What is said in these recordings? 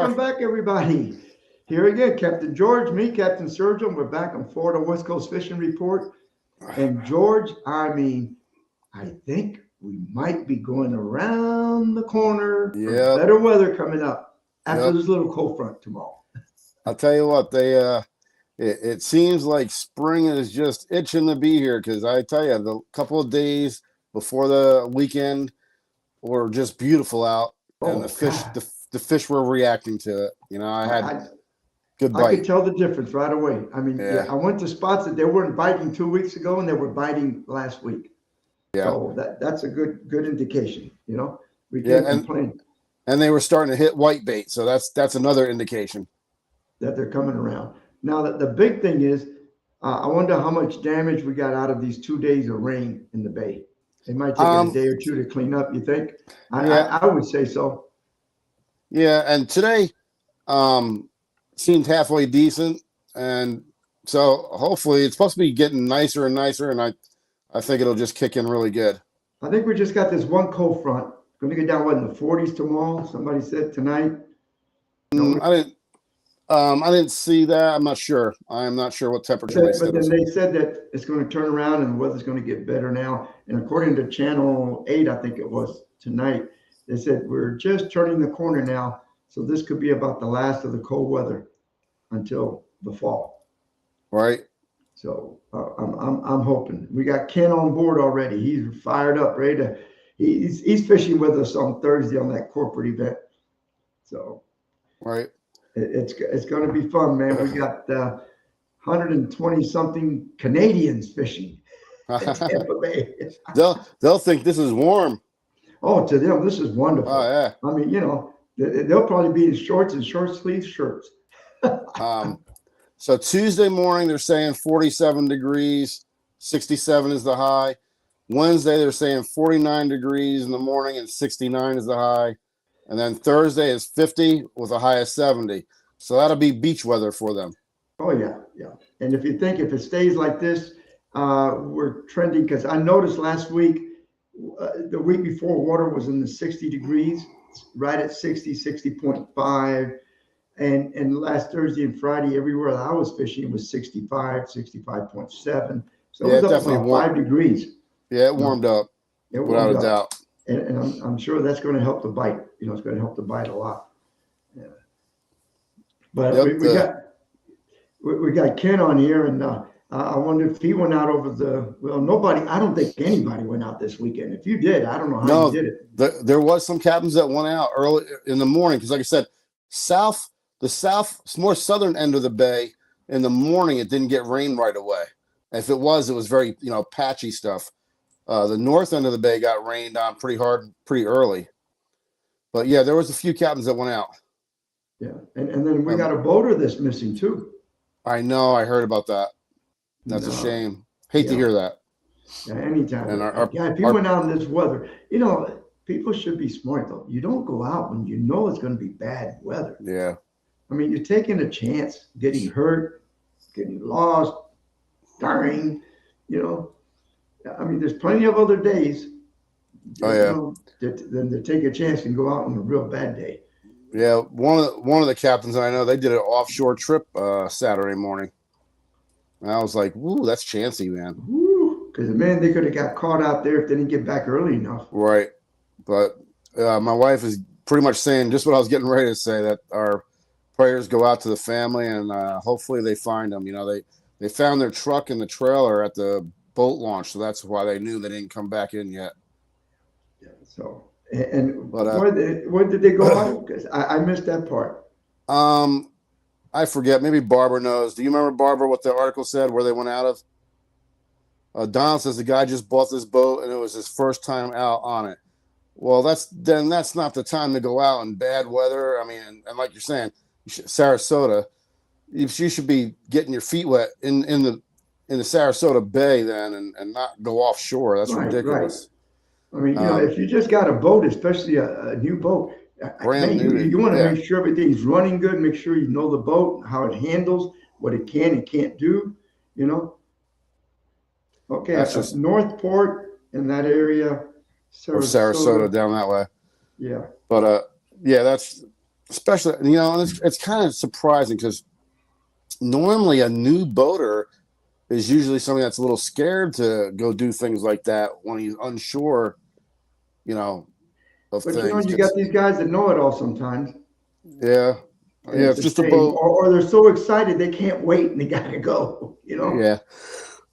Welcome back, everybody. Here again, Captain George, me, Captain Sergio. We're back on Florida West Coast Fishing Report. And George, I think we might be going around the corner for Yep. better weather coming up after Yep. this little cold front tomorrow. I'll tell you what, it seems like spring is just itching to be here because I tell you, the couple of days before the weekend were just beautiful out, and Oh, God. the fish were reacting to it. You know, I had I, good I could bite. tell the difference right away. I mean, yeah, Yeah, I went to spots that they weren't biting 2 weeks ago and they were biting last week. yeah, So that's a good indication. We yeah, can't complain and they were starting to hit white bait, so that's another indication. that they're coming around. Now, the big thing is, I wonder how much damage we got out of these 2 days of rain in the bay. It might take it a Um, day or two to clean up. You think? yeah, I would say so. yeah, and today seemed halfway decent, and so hopefully it's supposed to be getting nicer and nicer, and I think it'll just kick in really good. I think we just got this one cold front. Going to get down what in the 40s tomorrow. Somebody said tonight. Don't we? I didn't see that. I'm not sure. I'm not sure what temperature they But said. then they said that it's going to turn around and the weather's going to get better now. And according to Channel 8, I think it was tonight, they said we're just turning the corner now. So this could be about the last of the cold weather until the fall. Right? So I'm hoping. We got Ken on board already. He's fired up, ready to. He's fishing with us on Thursday on that corporate event. So Right. it's going to be fun, man. We got 120 something Canadians fishing in Tampa Bay. they'll think this is warm. Oh, to them, this is wonderful. Oh yeah. I mean, they'll probably be in shorts and short sleeve shirts. So Tuesday morning they're saying 47 degrees, 67 is the high. Wednesday they're saying 49 degrees in the morning and 69 is the high. And then Thursday is 50 with a high of 70. So that'll be beach weather for them. Oh yeah, yeah. And if you think if it stays like this, we're trending because I noticed last week, the week before, water was in the 60 degrees, right at 60, 60.5. And last Thursday and Friday, everywhere that I was fishing, it was 65, 65.7. So it was up definitely about 5 degrees. Yeah, it warmed up It without warmed a up. doubt. And I'm sure that's going to help the bite. It's going to help the bite a lot. Yeah. But Yep, we got Ken on here, and I wonder if he went out over nobody. I don't think anybody went out this weekend. If you did, I don't know how you did it. There was some captains that went out early in the morning because, like I said, more southern end of the bay in the morning, it didn't get rain right away. If it was very patchy stuff. The north end of the bay got rained on pretty hard, pretty early. But yeah, there was a few captains that went out. Yeah, and then we got a boater that's missing too. I know. I heard about that. That's a shame. Hate to hear that. Yeah, anytime. And if you went out in this weather, people should be smart though. You don't go out when you know it's going to be bad weather. Yeah. I mean, you're taking a chance, getting hurt, getting lost, dying. I mean, there's plenty of other days. Than to take a chance and go out on a real bad day. Yeah, one of the captains I know, they did an offshore trip Saturday morning. And I was like, "Woo, that's chancy, man." Woo, because man, they could have got caught out there if they didn't get back early enough. Right, but my wife is pretty much saying just what I was getting ready to say. That our prayers go out to the family, and hopefully they find them. They found their truck and the trailer at the boat launch, so that's why they knew they didn't come back in yet. Yeah. So, where did they go out? Because I missed that part. I forget. Maybe Barbara knows. Do you remember, Barbara, what the article said where they went out of? Don says the guy just bought this boat and it was his first time out on it. Well, that's not the time to go out in bad weather. I mean, and like you're saying, Sarasota, you should be getting your feet wet in the Sarasota Bay then and not go offshore. That's ridiculous. Right. I mean, if you just got a boat, especially a new boat, brand new, you want to make sure everything's running good. Make sure you know the boat, how it handles, what it can and can't do. Okay, that's just Northport in that area, Sarasota down that way. Yeah, but that's especially, and it's kind of surprising because normally a new boater is usually somebody that's a little scared to go do things like that when he's unsure, of But things. you got these guys that know it all sometimes. Yeah. And Yeah, it's just a shame. boat. Or they're so excited they can't wait and they gotta go, Yeah.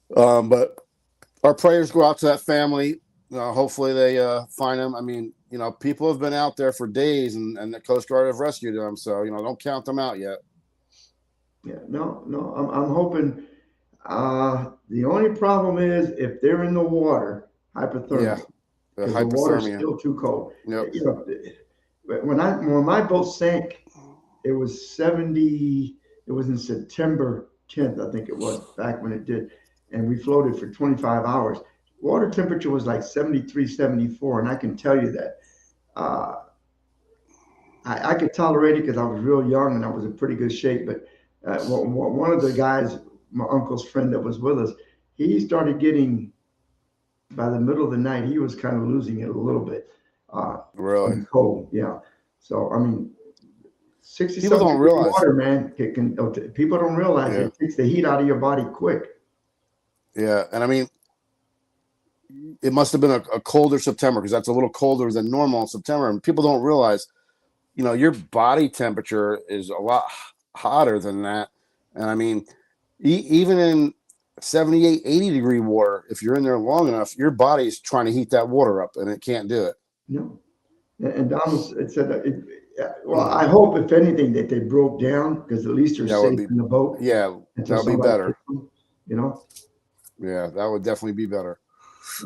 But our prayers go out to that family. Hopefully they find them. I mean, people have been out there for days and the Coast Guard have rescued them. So, don't count them out yet. Yeah, no, I'm hoping. The only problem is if they're in the water, hypothermia. Yeah, because the water's still too cold. Yep. When my boat sank, it was 70. It was in September 10th, I think it was, back when it did, and we floated for 25 hours. Water temperature was like 73, 74, and I can tell you that I could tolerate it because I was real young and I was in pretty good shape. But one of the guys, my uncle's friend that was with us, he started getting, by the middle of the night, he was kind of losing it a little bit. Really? Cold, yeah. So, I mean, 60 people don't realize water, man. People don't realize it takes the heat out of your body quick. Yeah, and I mean, it must have been a colder September because that's a little colder than normal in September, and people don't realize, your body temperature is a lot hotter than that. And I mean, even in 78, 80 degree water, if you're in there long enough, your body's trying to heat that water up and it can't do it. No. And Donald said, I hope, if anything, that they broke down because at least they're safe in the boat. Yeah, that would be better. Yeah, that would definitely be better.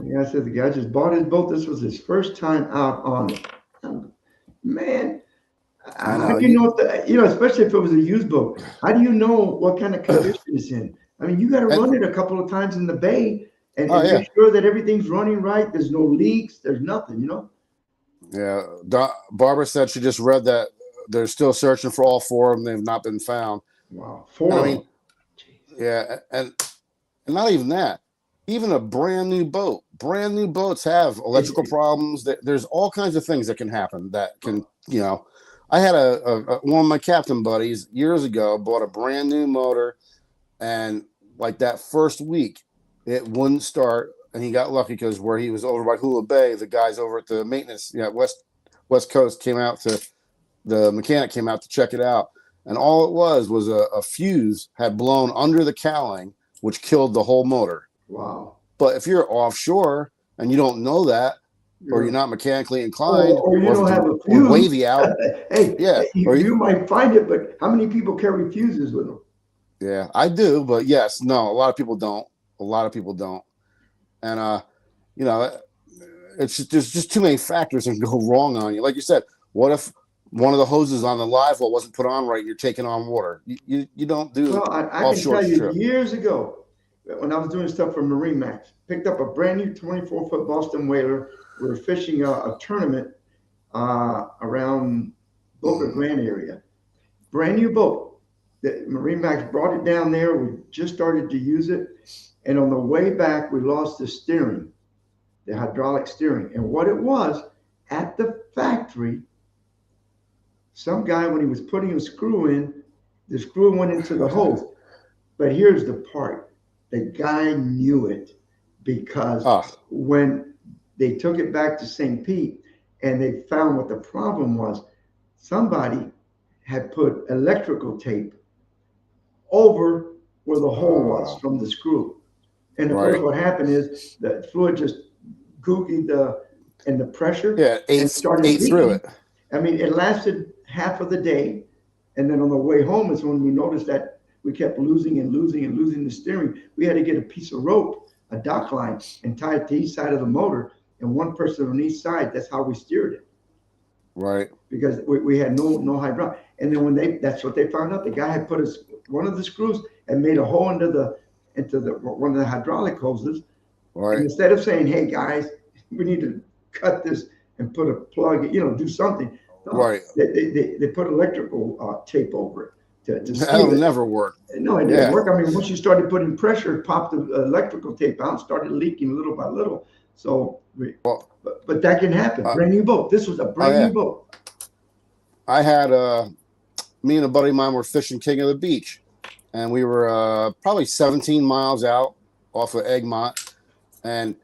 Yeah, I said the guy just bought his boat. This was his first time out on it. Man, how do you know especially if it was a used boat, how do you know what kind of condition it's in? I mean, you got to run it a couple of times in the bay and make sure that everything's running right. There's no leaks. There's nothing, Yeah. Barbara said she just read that they're still searching for all four of them. They've not been found. Wow. Four. I mean, yeah. And not even that. Even a brand new boat. Brand new boats have electrical problems. There's all kinds of things that can happen that can, I had one of my captain buddies years ago bought a brand new motor, and like that first week, it wouldn't start. And he got lucky because where he was over by Hula Bay, the guys over at the maintenance, West Coast the mechanic came out to check it out. And all it was a fuse had blown under the cowling, which killed the whole motor. Wow. But if you're offshore and you don't know that, or you're not mechanically inclined, or you don't have a fuse, wavy out. You might find it, but how many people carry fuses with them? Yeah, I do, but yes, no, a lot of people don't. And it's there's just too many factors that can go wrong on you. Like you said, what if one of the hoses on the live well wasn't put on right and you're taking on water? You don't do. Well, I can tell you, years ago, when I was doing stuff for Marine Max, picked up a brand new 24-foot Boston whaler. We were fishing a tournament around Boca Grande area. Brand new boat. The Marine Max brought it down there. We just started to use it. And on the way back, we lost the steering, the hydraulic steering. And what it was, at the factory, some guy, when he was putting a screw in, the screw went into the hose. But here's the part. The guy knew it because when they took it back to St. Pete and they found what the problem was, somebody had put electrical tape over where the hole was from the screw. And of course, what happened is the fluid just googied the pressure. Yeah, ate through it. I mean, it lasted half of the day. And then on the way home is when we noticed that we kept losing the steering. We had to get a piece of rope, a dock line, and tie it to each side of the motor, and one person on each side. That's how we steered it. Right. Because we had no hydraulic. And then that's what they found out. The guy had put one of the screws and made a hole into one of the hydraulic hoses. Right. And instead of saying, "Hey guys, we need to cut this and put a plug, do something," right? They put electrical tape over it. That'll never work. No, it didn't work. I mean, once you started putting pressure, it popped the electrical tape out, started leaking little by little. So, but that can happen. Brand new boat. This was a brand new boat. I had me and a buddy of mine were fishing King of the Beach, and we were probably 17 miles out off of Egmont, and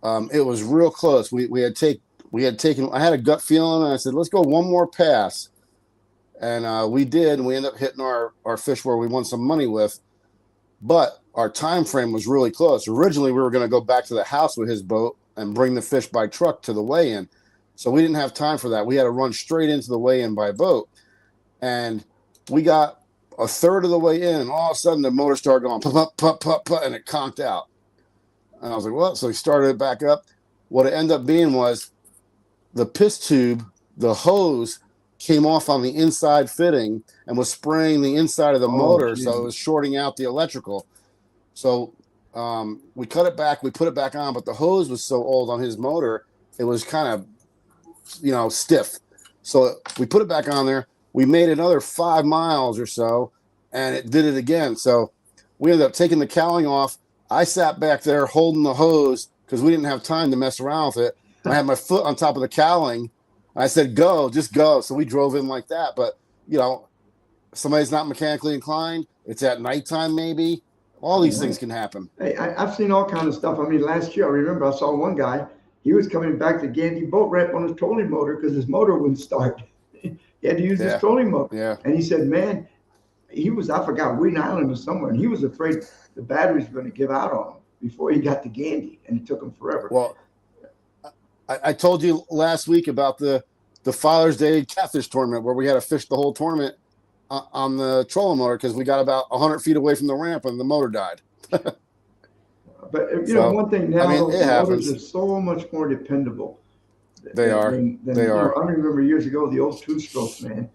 it was real close. We had taken. I had a gut feeling, and I said, "Let's go one more pass," and we did. And we ended up hitting our fish where we won some money with, but our time frame was really close. Originally, we were going to go back to the house with his boat and bring the fish by truck to the weigh-in. So we didn't have time for that. We had to run straight into the weigh-in by boat. And we got a third of the way in, and all of a sudden the motor started going pop, pop, pop, pop, and it conked out. And I was like, what? So we started it back up. What it ended up being was the piss tube, the hose, came off on the inside fitting and was spraying the inside of the motor, Jesus. so it was shorting out the electrical. So we cut it back, we put it back on, but the hose was so old on his motor, it was kind of, stiff. So we put it back on there. We made another 5 miles or so, and it did it again. So we ended up taking the cowling off. I sat back there holding the hose because we didn't have time to mess around with it. I had my foot on top of the cowling. I said, go, just go. So we drove in like that. But, somebody's not mechanically inclined. It's at nighttime maybe. All these things can happen. Hey, I've seen all kinds of stuff. I mean, last year, I remember I saw one guy, he was coming back to Gandy boat ramp on his trolling motor because his motor wouldn't start. He had to use his trolling motor. Yeah. And he said, man, I forgot, Wheaton Island or somewhere, and he was afraid the batteries were going to give out on him before he got to Gandy, and it took him forever. Well, I told you last week about the Father's Day catfish tournament where we had to fish the whole tournament on the trolling motor because we got about 100 feet away from the ramp and the motor died. But one thing now, it happens. Motors are so much more dependable. They are. I remember years ago the old two-stroke, man.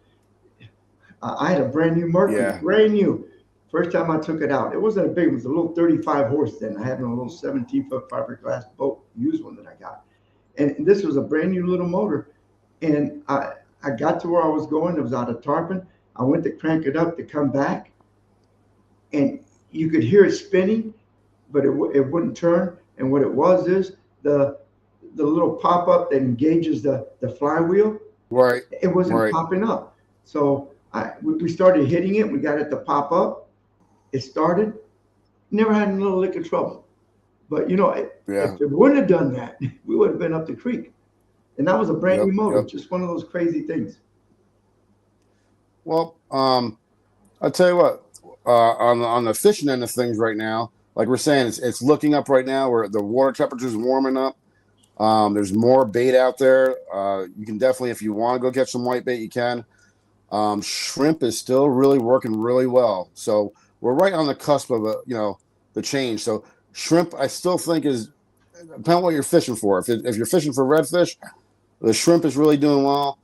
I had a brand new Mercury, brand new. First time I took it out, it wasn't a big. It was a little 35 horse then. I had a little 17-foot fiberglass boat, used one that I got, and this was a brand new little motor. And I got to where I was going. It was out of Tarpon. I went to crank it up to come back, and you could hear it spinning, but it wouldn't turn. And what it was is the little pop-up that engages the flywheel. Right. It wasn't popping up. So we started hitting it. We got it to pop up. It started. Never had a little lick of trouble. But, if it wouldn't have done that, we would have been up the creek. And that was a brand new motor. Just one of those crazy things. Well, I'll tell you what, on the fishing end of things right now, like we're saying, it's looking up right now where the water temperature is warming up. There's more bait out there. You can definitely, if you want to go catch some white bait, you can. Shrimp is still really working really well. So we're right on the cusp of the change. So shrimp, I still think is, depending on what you're fishing for. If you're fishing for redfish, the shrimp is really doing well.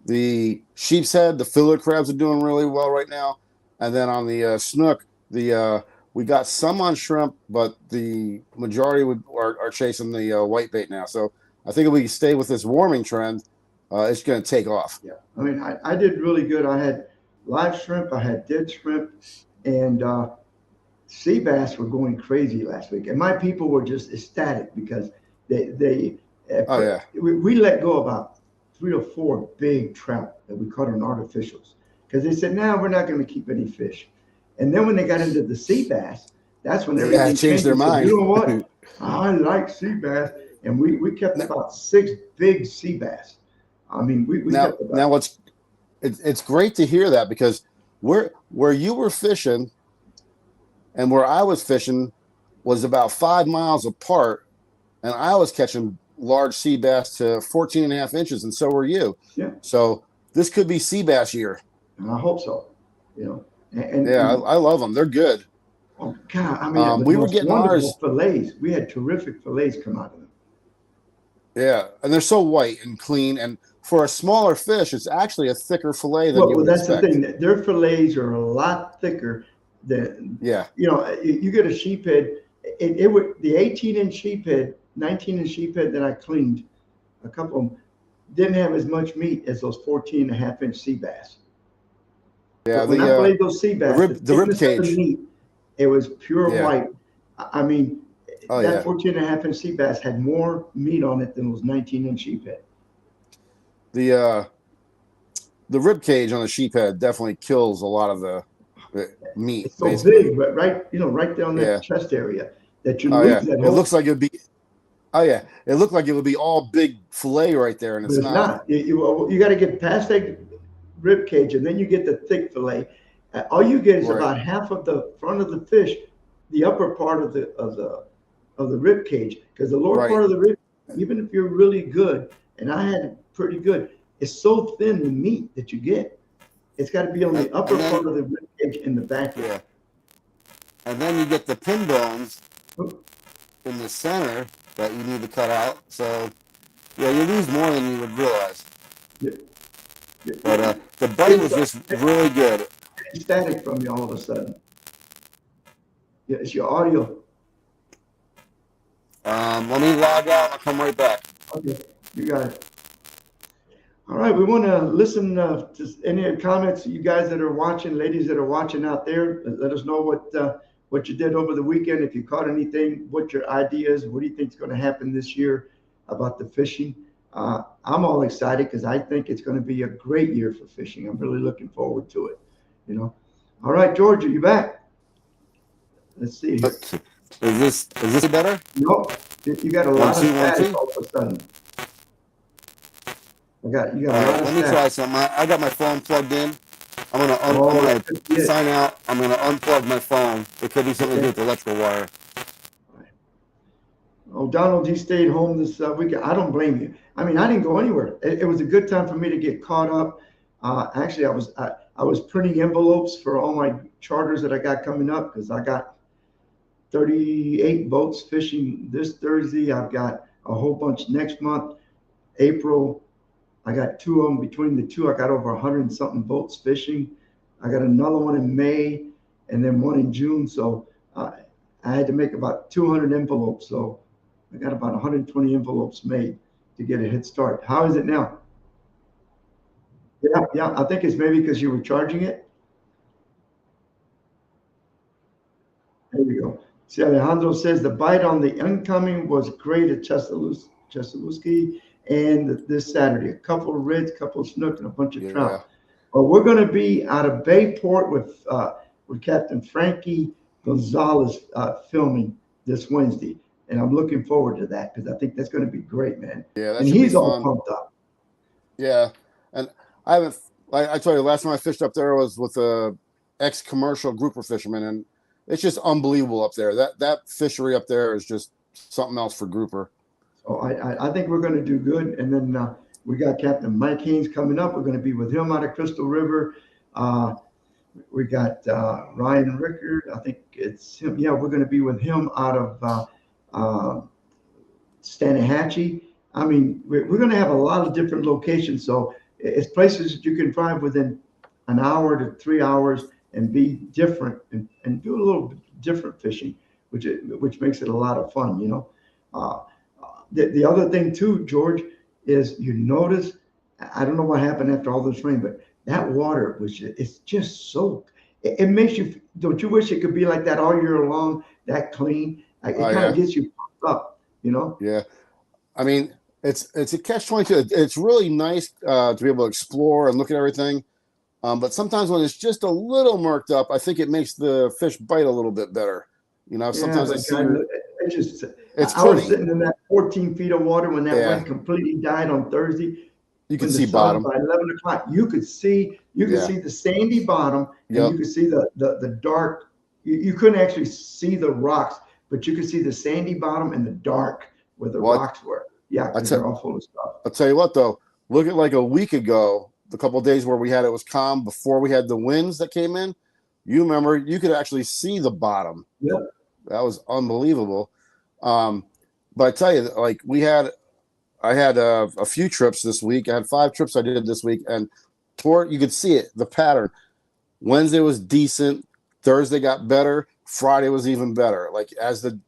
The sheep's head, the filler crabs are doing really well right now. And then on the snook, we got some on shrimp, but the majority are chasing the white bait now. So I think if we stay with this warming trend, it's going to take off. Yeah, I mean, I did really good. I had live shrimp, I had dead shrimp, and sea bass were going crazy last week. And my people were just ecstatic because we let go about 3 or 4 big trout that we caught on artificials because they said, no, we're not going to keep any fish. And then when they got into the sea bass, that's when everything changed their mind. You know what? I like sea bass. And we kept about 6 big sea bass. I mean, we kept about. Now it's great to hear that because where you were fishing and where I was fishing was about 5 miles apart, and I was catching large sea bass to 14 and a half inches, and so were you. Yeah. So this could be sea bass year. And I hope so. I love them. They're good. Oh God! I mean, we were getting ours fillets. We had terrific fillets come out of them. Yeah, and they're so white and clean, and for a smaller fish, it's actually a thicker fillet than you would expect. That's the thing. Their fillets are a lot thicker than. Yeah. You get a sheephead. It would the 18-inch sheephead, 19-inch sheephead that I cleaned, a couple of them didn't have as much meat as those 14.5-inch sea bass. Yeah, but when I played those sea bass, the rib cage, meat, it was pure white. I mean, that 14.5-inch sea bass had more meat on it than those 19-inch sheephead. the rib cage on the sheephead definitely kills a lot of the meat. It's so Basically, big, but right there on yeah. that chest area that you Oh lose yeah, that it whole. looks like it'd be. Oh yeah, it looked like it would be all big fillet right there, and But it's it's not. not. You got to get past that rib cage, and then you get the thick fillet. All you get is Right, about half of the front of the fish, the upper part of the rib cage, because the lower right, part of the rib, even if you're really good, and I had it pretty good, it's so thin the meat that you get. It's got to be on the upper and part then of the rib cage in the back yeah, end. and then you get the pin bones Oh, in the center that you need to cut out. So yeah, you lose more than you would realize. yeah, yeah, But yeah. the bite It's was just really good. static from you all of a sudden. Yeah, it's your audio. Let me log out. I'll come right back. Okay, you got it. All right, we want to listen to any comments you guys that are watching, ladies that are watching out there. Let us know what you did over the weekend. If you caught anything, what your ideas, what do you think is going to happen this year about the fishing? I'm all excited because I think it's going to be a great year for fishing. I'm really looking forward to it. You know. All right, George, are you back? Let's see here. Is this better? Nope, you got a One lot of two one static two. all of a sudden. You got All a right, lot of let me static. try something. I got my phone plugged in. I'm Oh, gonna that could be it. sign out. I'm gonna unplug my phone. It could be something to do Okay. with the electrical wire. Oh, Donald G stayed home this weekend. I don't blame you. I mean, I didn't go anywhere. It was a good time for me to get caught up. Actually, I was printing envelopes for all my charters that I got coming up because I got 38 boats fishing this Thursday. I've got a whole bunch next month. April, I got two of them. Between the two, I got over 100 and something boats fishing. I got another one in May and then one in June. So I had to make about 200 envelopes. So I got about 120 envelopes made to get a head start. How is it now? Yeah, yeah. I think it's maybe because you were charging it. There you go. See, Alejandro says the bite on the incoming was great at Chesaluski and this Saturday. A couple of reds, couple of snook, and a bunch of Yeah. trout. Well, we're going to be out of Bayport with Captain Frankie Gonzalez filming this Wednesday, and I'm looking forward to that because I think that's going to be great, man. Yeah, that And should be he's all fun. pumped up. Yeah, and I haven't. Like I told you, last time I fished up there was with a ex-commercial grouper fisherman, and it's just unbelievable up there. That fishery up there is just something else for grouper. So I think we're going to do good. And then we got Captain Mike Haynes coming up. We're going to be with him out of Crystal River. We got Ryan Rickard. I think it's him. Yeah, we're going to be with him out of Stanahatchee. I mean, we're going to have a lot of different locations. So it's places that you can drive within an hour to 3 hours and be different and do a little different fishing, which makes it a lot of fun, you know. Uh, the other thing too, George, is you notice, I don't know what happened after all this rain, but that water it's just so, it makes you, don't you wish it could be like that all year long, that clean? Like, it Oh kind of yeah, gets you pumped up, you know? yeah. I mean, it's a catch-22. It's really nice to be able to explore and look at everything. But sometimes when it's just a little murked up, I think it makes the fish bite a little bit better. You know, Yeah, sometimes I but see God, it just, it's I was pretty. sitting in that 14 feet of water when that Yeah, wind completely died on Thursday. you can When the see sun bottom. by 11 o'clock, you could Yeah. see the sandy bottom, and Yep. you could see the dark. You couldn't actually see the rocks, but you could see the sandy bottom and the dark where the What rocks were. Yeah, I because tell they're all full of stuff. I'll tell you what though. Look at like a week ago, the couple of days where it was calm before we had the winds that came in. You remember you could actually see the bottom. Yep. That was unbelievable. But I tell you, like I had a few trips this week. I had 5 trips I did this week, and you could see it, the pattern. Wednesday was decent. Thursday got better. Friday was even better. Like as the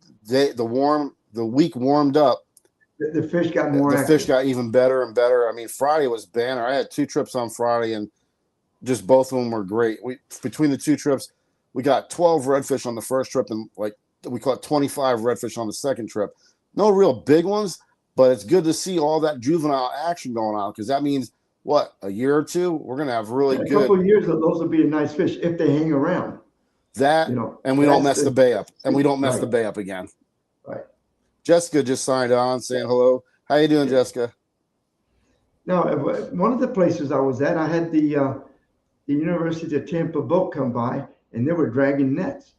week warmed up, The fish got more the fish active. got even better and better. I mean, Friday was banner. I had 2 trips on Friday, and just both of them were great. Between the 2 trips, we got 12 redfish on the first trip, and like we caught 25 redfish on the second trip. No real big ones, but it's good to see all that juvenile action going on because that means what, a year or two, we're gonna have really In a good couple of years, those will be a nice fish if they hang around. that, You know, and we don't that's mess the bay up, and we don't mess right, the bay up again. right. Jessica just signed on saying hello. How you doing, Jessica? Now, one of the places I was at, I had the University of Tampa boat come by, and they were dragging nets.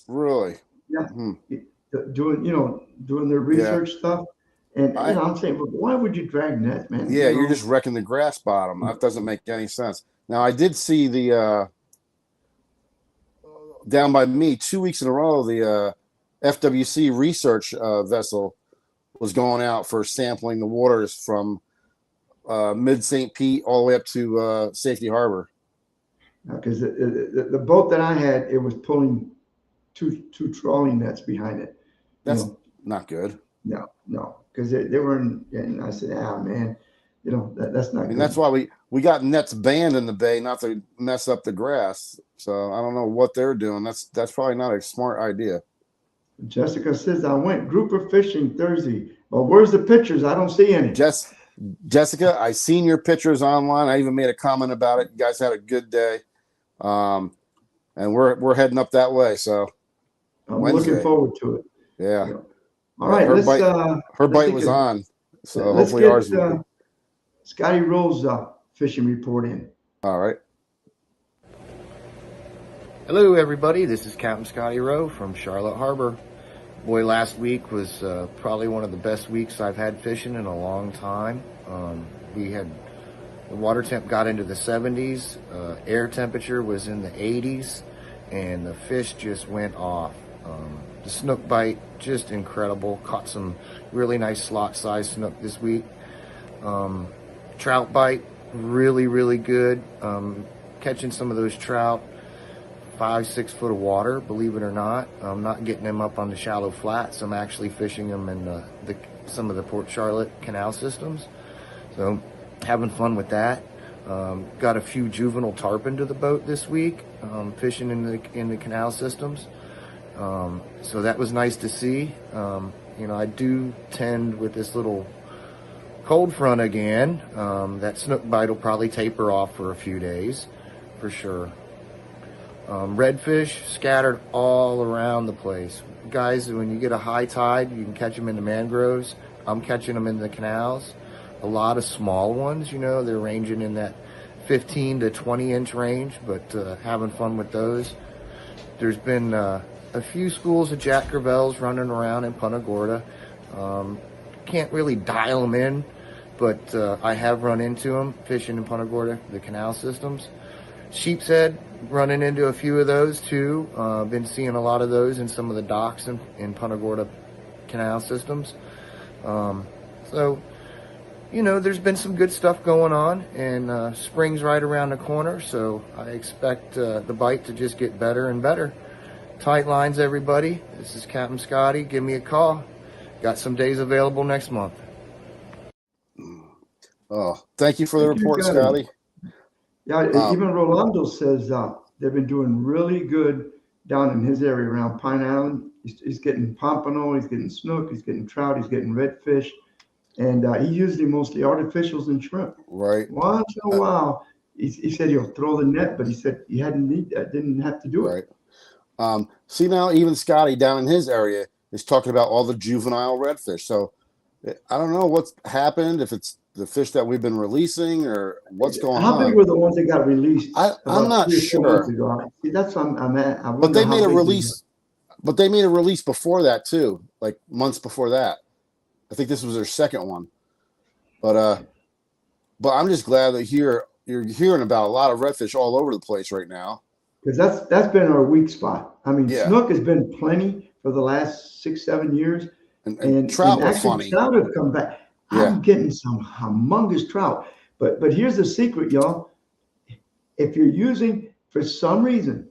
Really? Yeah, Hmm. doing their Yeah. research stuff. And I'm saying, well, why would you drag nets, man? Yeah, you're just wrecking the grass bottom. That doesn't make any sense. Now, I did see the down by me 2 weeks in a row, the FWC research vessel was going out for sampling the waters from mid St. Pete all the way up to Safety Harbor. Because the boat that I had, it was pulling two trolling nets behind it. That's not good. No, because they were in, and I said, man, that's not good. That's why we got nets banned in the bay, not to mess up the grass. So I don't know what they're doing. That's probably not a smart idea. Jessica says, I went grouper fishing Thursday. Well, where's the pictures? I don't see any. Jessica, I seen your pictures online. I even made a comment about it. You guys had a good day. And we're heading up that way. So I'm looking forward to it. Yeah. All right. Her bite was on. So hopefully ours will be. Scotty Rose fishing report in. All right. Hello, everybody. This is Captain Scotty Rowe from Charlotte Harbor. Boy, last week was probably one of the best weeks I've had fishing in a long time. The water temp got into the 70s, air temperature was in the 80s, and the fish just went off. The snook bite, just incredible. Caught some really nice slot-sized snook this week. Trout bite, really, really good. Catching some of those trout, 5-6 foot of water, believe it or not. I'm not getting them up on the shallow flats. I'm actually fishing them in some of the Port Charlotte canal systems. So having fun with that. Got a few juvenile tarpon to the boat this week, fishing in the canal systems. So that was nice to see. I do tend with this little cold front again, that snook bite will probably taper off for a few days for sure. Redfish scattered all around the place. Guys, when you get a high tide, you can catch them in the mangroves. I'm catching them in the canals. A lot of small ones, they're ranging in that 15 to 20 inch range, but having fun with those. There's been a few schools of Jack Crevalles running around in Punta Gorda. Can't really dial them in, but I have run into them fishing in Punta Gorda, the canal systems. Sheep's head, running into a few of those too. Been seeing a lot of those in some of the docks in Punta Gorda canal systems. So, there's been some good stuff going on, and spring's right around the corner, so I expect the bite to just get better and better. Tight lines, everybody. This is Captain Scotty. Give me a call. Got some days available next month. Oh, thank you for the report, Scotty. Yeah, even Rolando says they've been doing really good down in his area around Pine Island. He's getting pompano, he's getting snook, he's getting trout, he's getting redfish, and he usually mostly artificials and shrimp. Right. Once in a while, he said he'll throw the net, but he said he didn't have to do it. Right. See, now even Scotty down in his area is talking about all the juvenile redfish. So I don't know what's happened, if it's the fish that we've been releasing or what's going on. How big were the ones that got released? I'm not sure. See, that's what I'm at. But they made a release. But they made a release before that too, like months before that. I think this was their second one. But I'm just glad that you're hearing about a lot of redfish all over the place right now. Because that's been our weak spot. I mean, yeah. Snook has been plenty for the last 6-7 years, and trout were funny. Trout have come back. Yeah. I'm getting some humongous trout. But here's the secret, y'all. If you're using, for some reason,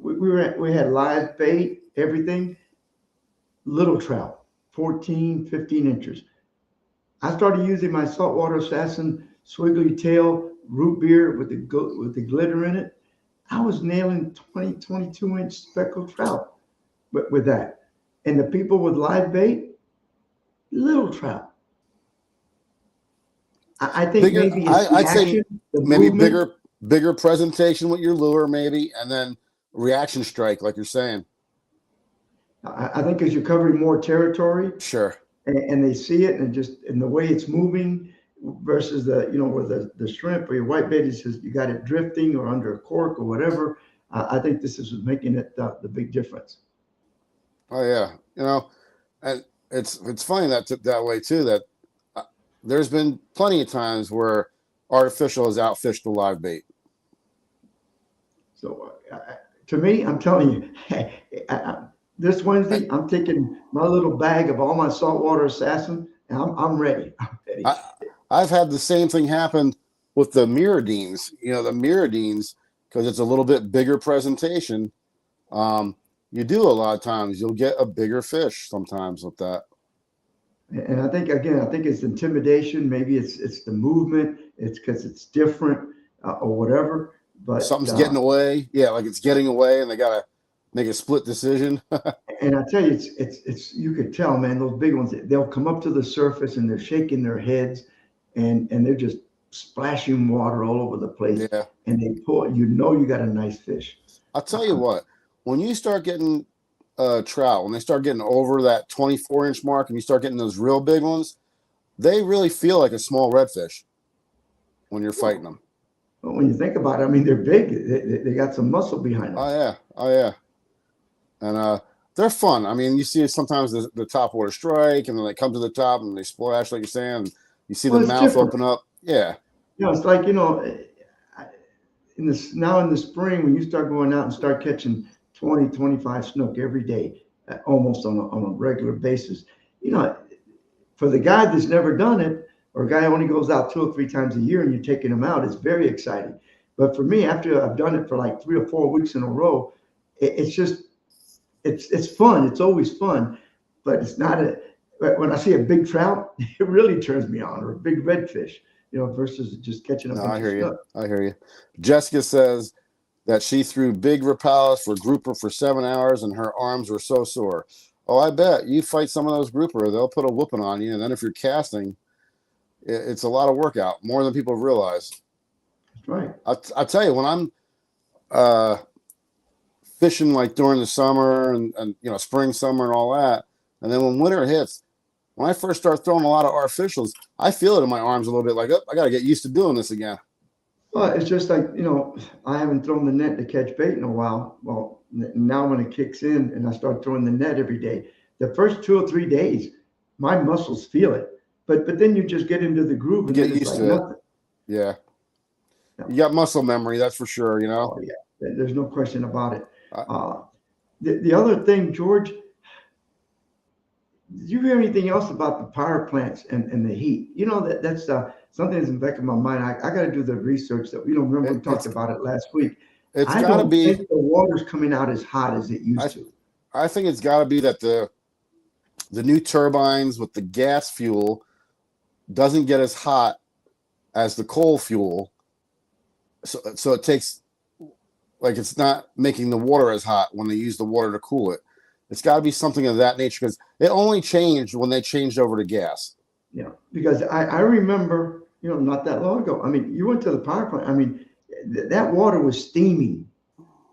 we had live bait, everything, little trout, 14, 15 inches. I started using my saltwater assassin swiggly tail root beer with the glitter in it. I was nailing 20, 22 inch speckled trout with that. And the people with live bait, little trout. I think Bigger, maybe it's the I'd say action, the maybe movement. bigger presentation with your lure, maybe, and then reaction strike, like you're saying. I think because you're covering more territory Sure. and they see it and just in the way it's moving versus the, where the shrimp or your whitebait is just, you got it drifting or under a cork or whatever. I think this is making it the big difference. Oh yeah, and it's funny that way too. That there's been plenty of times where artificial has outfished the live bait. So to me, I'm telling you, this Wednesday, I'm taking my little bag of all my saltwater assassin, and I'm ready. I'm ready. I've had the same thing happen with the Miradines. The Miradines, because it's a little bit bigger presentation. You do a lot of times you'll get a bigger fish sometimes with that. And I think it's intimidation. Maybe it's the movement. It's because it's different or whatever. But something's getting away. Yeah, like it's getting away, and they gotta make a split decision. And I tell you, it's you could tell, man. Those big ones, they'll come up to the surface and they're shaking their heads, and they're just splashing water all over the place. Yeah. And they pull. You got a nice fish. I'll tell you what. When you start getting trout, when they start getting over that 24-inch mark, and you start getting those real big ones, they really feel like a small redfish when you're fighting them. But when you think about it, I mean, they're big. They got some muscle behind them. Oh yeah, and they're fun. I mean, you see sometimes the top water strike, and then they come to the top and they splash, like you're saying. You see the mouth different. Open up. Yeah. It's like in the spring when you start going out and start catching 20, 25 snook every day, almost on a regular basis. For the guy that's never done it, or a guy only goes out 2 or 3 times a year and you're taking him out, it's very exciting. But for me, after I've done it for like 3 or 4 weeks in a row, it's fun. It's always fun, but it's not when I see a big trout, it really turns me on, or a big redfish, versus just catching a bunch of snook. I hear you. Jessica says that she threw big Rapalis for grouper for 7 hours and her arms were so sore. Oh, I bet you fight some of those grouper, they'll put a whooping on you. And then if you're casting, it's a lot of workout, more than people realize. That's right. I'll tell you, when I'm fishing like during the summer and spring, summer and all that, and then when winter hits, when I first start throwing a lot of artificials, I feel it in my arms a little bit like, oh, I got to get used to doing this again. Well, it's just like, I haven't thrown the net to catch bait in a while. Well, now when it kicks in and I start throwing the net every day, the first 2 or 3 days, my muscles feel it. But then you just get into the groove and get used to it. Yeah. You got muscle memory, that's for sure, Oh, yeah. There's no question about it. The other thing, George, did you hear anything else about the power plants and the heat? That's something that's in the back of my mind. I got to do the research that remember we talked about it last week. It's got to be think the water's coming out as hot as it used to. I think it's got to be that the new turbines with the gas fuel doesn't get as hot as the coal fuel, so it takes, like, it's not making the water as hot when they use the water to cool it. It's got to be something of that nature, because it only changed when they changed over to gas. Yeah, because I remember, not that long ago. I mean, you went to the power plant. I mean, that water was steaming.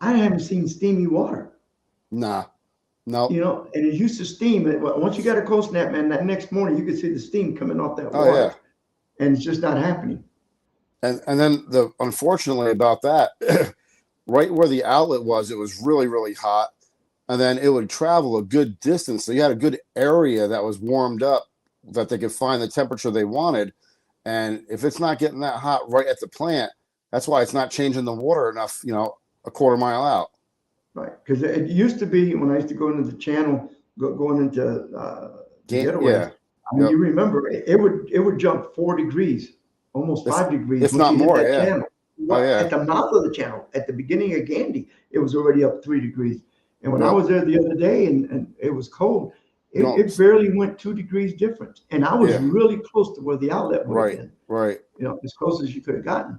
I haven't seen steamy water. Nah, no. And it used to steam. Once you got a cold snap, man, that next morning you could see the steam coming off that water. Yeah. And it's just not happening. And then unfortunately about that, right where the outlet was, it was really, really hot. And then it would travel a good distance. So you had a good area that was warmed up that they could find the temperature they wanted. And if it's not getting that hot right at the plant, that's why it's not changing the water enough, a quarter mile out. Right. Because it used to be when I used to go into the channel, going into getaways. Yeah. I mean, you remember it would jump 4 degrees, almost 5 degrees. If not more, yeah. Channel. At the mouth of the channel, at the beginning of Gandy, it was already up 3 degrees. And when I was there the other day and it was cold, it barely went 2 degrees difference. And I was really close to where the outlet would have been. Right. As close as you could have gotten.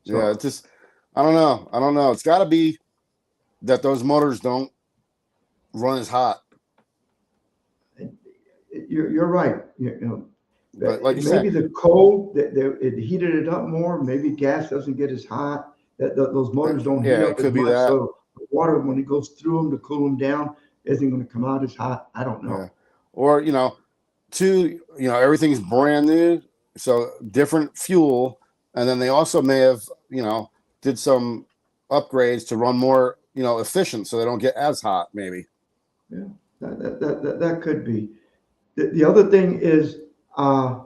So, yeah, it's just, I don't know. It's got to be that those motors don't run as hot. You're right. But like you Maybe said, the cold, it heated it up more. Maybe gas doesn't get as hot. Those motors don't heat yeah, up it as could be much. that. So the water, when it goes through them to cool them down, isn't going to come out as hot. I don't Yeah. know. Or, two, everything's brand new, so different fuel. And then they also may have, did some upgrades to run more, efficient so they don't get as hot, maybe. Yeah, that could be. The other thing is, uh,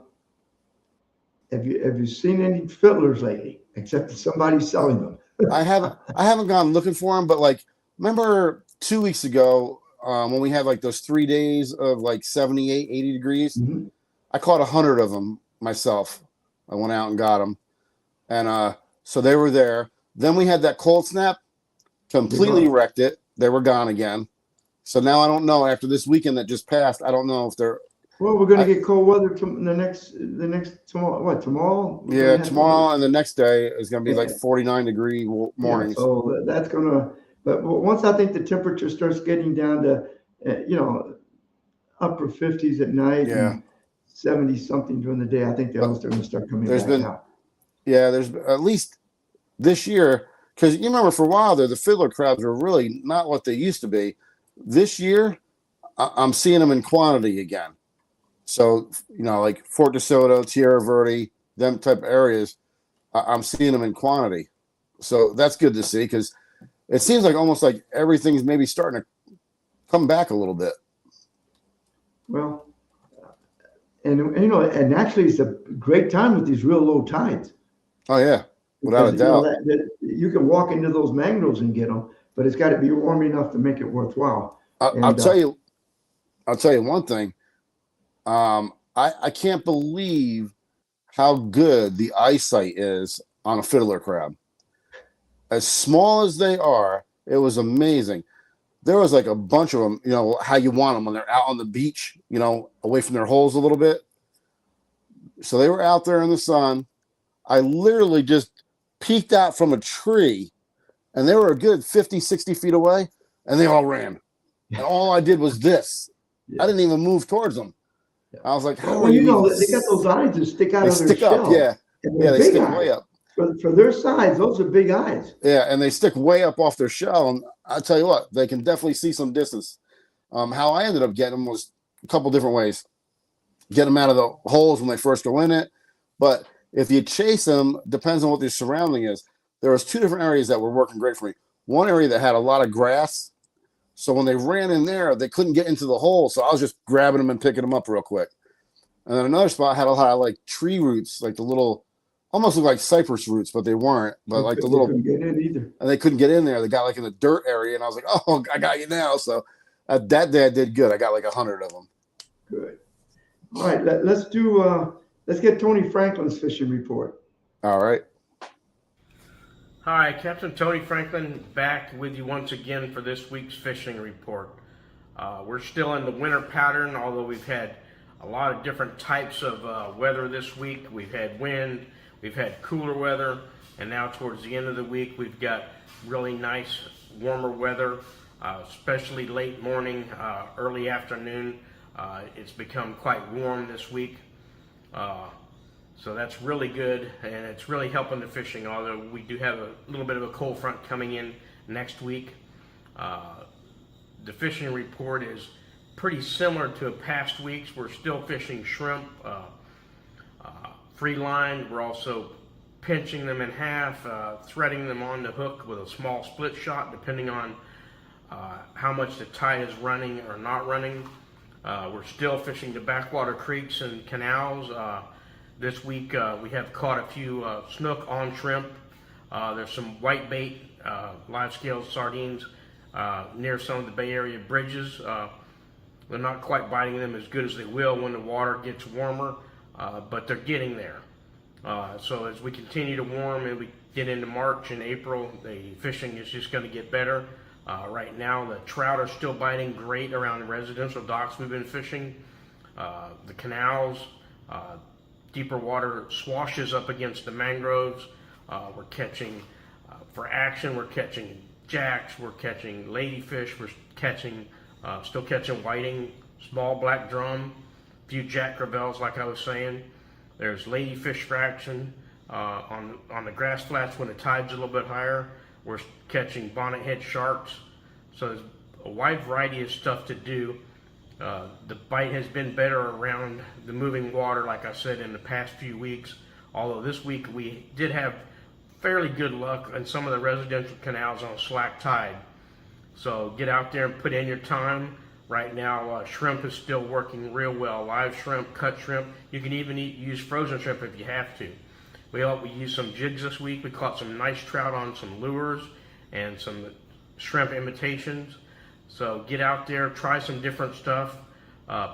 have you seen any fiddlers lately? Except that somebody's selling them. I haven't gone looking for them, but like, remember 2 weeks ago, when we had like those 3 days of like 78, 80 degrees, Mhm. I caught 100 of them myself. I went out and got them. And so they were there. Then we had that cold snap, completely gone. wrecked it. They were gone again. So now I don't know. After this weekend that just passed, I don't know if they're. Well, we're going I, to get cold weather the next tomorrow. What, tomorrow? We're going yeah, to have tomorrow and the next day is going to be like yeah, 49-degree yeah. mornings. So that's going to. But once I think the temperature starts getting down to, upper 50s at night Yeah, and 70 something during the day, I think they're but going to start coming there's back been out. there's at least this year, because you remember for a while there the fiddler crabs were really not what they used to be. This year, I'm seeing them in quantity again. So, like Fort DeSoto, Tierra Verde, them type of areas, I'm seeing them in quantity. So that's good to see because it seems like almost like everything's maybe starting to come back a little bit. Well, and actually, it's a great time with these real low tides. Oh, yeah, without a Because doubt. that you can walk into those mangroves and get them, but it's got to be warm enough to make it worthwhile. I'll And tell you, one thing. I can't believe how good the eyesight is on a fiddler crab. As small as they are, it was amazing. There was like a bunch of them, how you want them when they're out on the beach, away from their holes a little bit. So they were out there in the sun. I literally just peeked out from a tree and they were a good 50, 60 feet away and they all ran. And all I did was this. yeah. I didn't even move towards them. I was like, how Well, are you even... they got those eyes that stick out They of their stick up, shell. yeah. And Yeah, they're they big stick eyes. way up. For their size, those are big eyes. Yeah, and they stick way up off their shell. And I tell you what, they can definitely see some distance. How I ended up getting them was a couple different ways. Get them out of the holes when they first go in it. But if you chase them, depends on what their surrounding is. There was two different areas that were working great for me. One area that had a lot of grass. So when they ran in there, they couldn't get into the hole. So I was just grabbing them and picking them up real quick. And then another spot had a lot of like tree roots, like the little, almost look like cypress roots, but they weren't. But like the little, couldn't get in either. And they couldn't get in there. They got like in the dirt area, and I was like, "Oh, I got you now." So that day I did good. I got like 100 of them. Good. All right, let's get Tony Franklin's fishing report. All right. Hi, Captain Tony Franklin back with you once again for this week's fishing report. We're still in the winter pattern, although we've had a lot of different types of weather this week. We've had wind, we've had cooler weather, and now towards the end of the week we've got really nice warmer weather, especially late morning, early afternoon. It's become quite warm this week. So that's really good, and it's really helping the fishing, although we do have a little bit of a cold front coming in next week. The fishing report is pretty similar to past weeks. We're still fishing shrimp, free line. We're also pinching them in half, threading them on the hook with a small split shot, depending on how much the tide is running or not running. We're still fishing the backwater creeks and canals. This week we have caught a few snook on shrimp. There's some whitebait, live scale sardines near some of the Bay Area bridges. They're not quite biting them as good as they will when the water gets warmer, but they're getting there. So as we continue to warm and we get into March and April, the fishing is just going to get better. Right now the trout are still biting great around the residential docks we've been fishing. The canals, deeper water swashes up against the mangroves. We're catching, for action, we're catching jacks, we're catching ladyfish, we're catching, still catching whiting, small black drum. few Jack Crevalles, like I was saying. There's ladyfish fraction on the grass flats when the tide's a little bit higher. We're catching bonnethead sharks. So there's a wide variety of stuff to do. The bite has been better around the moving water, like I said, in the past few weeks. Although this week we did have fairly good luck in some of the residential canals on slack tide. So get out there and put in your time. Right now, shrimp is still working real well. Live shrimp, cut shrimp. You can even use frozen shrimp if you have to. We used some jigs this week. We caught some nice trout on some lures and some shrimp imitations. So get out there, try some different stuff.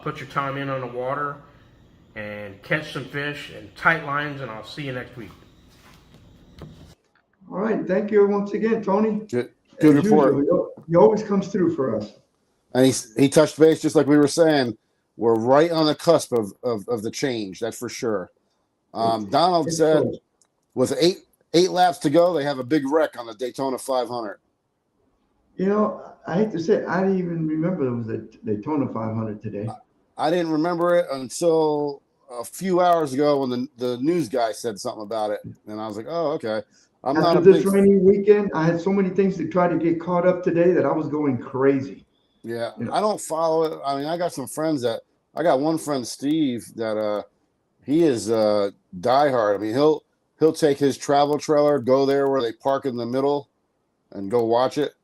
Put your time in on the water and catch some fish and tight lines, and I'll see you next week. All right. Thank you once again, Tony. Good As report. usual, he always comes through for us. And he touched base just like we were saying. We're right on the cusp of the change. That's for sure. Donald It's said close. with eight laps to go, they have a big wreck on the Daytona 500. You know, I hate to say it, I didn't even remember there was a Daytona 500 today. I didn't remember it until a few hours ago when the news guy said something about it, and I was like, "Oh, okay." I'm not After a this big rainy weekend, I had so many things to try to get caught up today that I was going crazy. yeah. You know. I don't follow it. I mean, I got some friends I got one friend, Steve, that he is diehard. I mean, he'll take his travel trailer, go there where they park in the middle, and go watch it.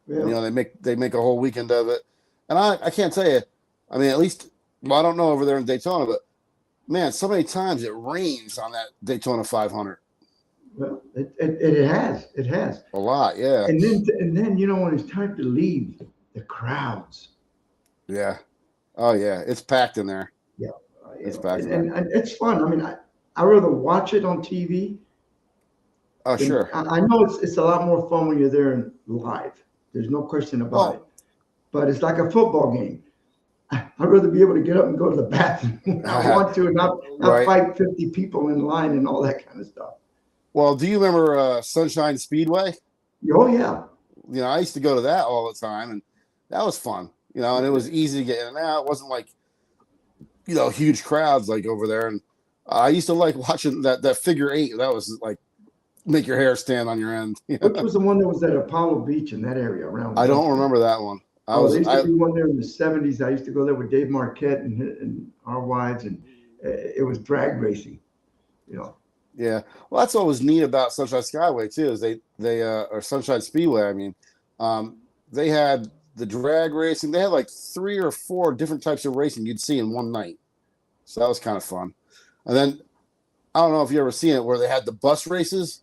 Yeah. You know, they make a whole weekend of it. And I can't tell you, I mean, at least, well, I don't know over there in Daytona, but man, so many times it rains on that Daytona 500. Well, it has. A lot, yeah. And then you know when it's time to leave, the crowds. Yeah. Oh, yeah. It's packed in there. It's packed in there. And it's fun. I mean, I rather watch it on TV. Oh, sure. I know it's a lot more fun when you're there and live. There's no question about it. But it's like a football game. I'd rather be able to get up and go to the bathroom when I want to and not Right. fight 50 people in line and all that kind of stuff. Well, do you remember Sunshine Speedway? Oh, yeah. You know, I used to go to that all the time, and that was fun. You know, and it was easy to get in and out. It wasn't like, you know, huge crowds like over there. And I used to like watching that figure eight. That was like make your hair stand on your end. You know? Which was the one that was at Apollo Beach in that area around? I don't remember that one. There used to be one there in the 70s. I used to go there with Dave Marquette and our wives, and it was drag racing, you know. Yeah, well, that's what was neat about Sunshine Skyway too. Is they or Sunshine Speedway. I mean, they had the drag racing. They had like 3 or 4 different types of racing you'd see in one night. So that was kind of fun. And then I don't know if you ever seen it where they had the bus races.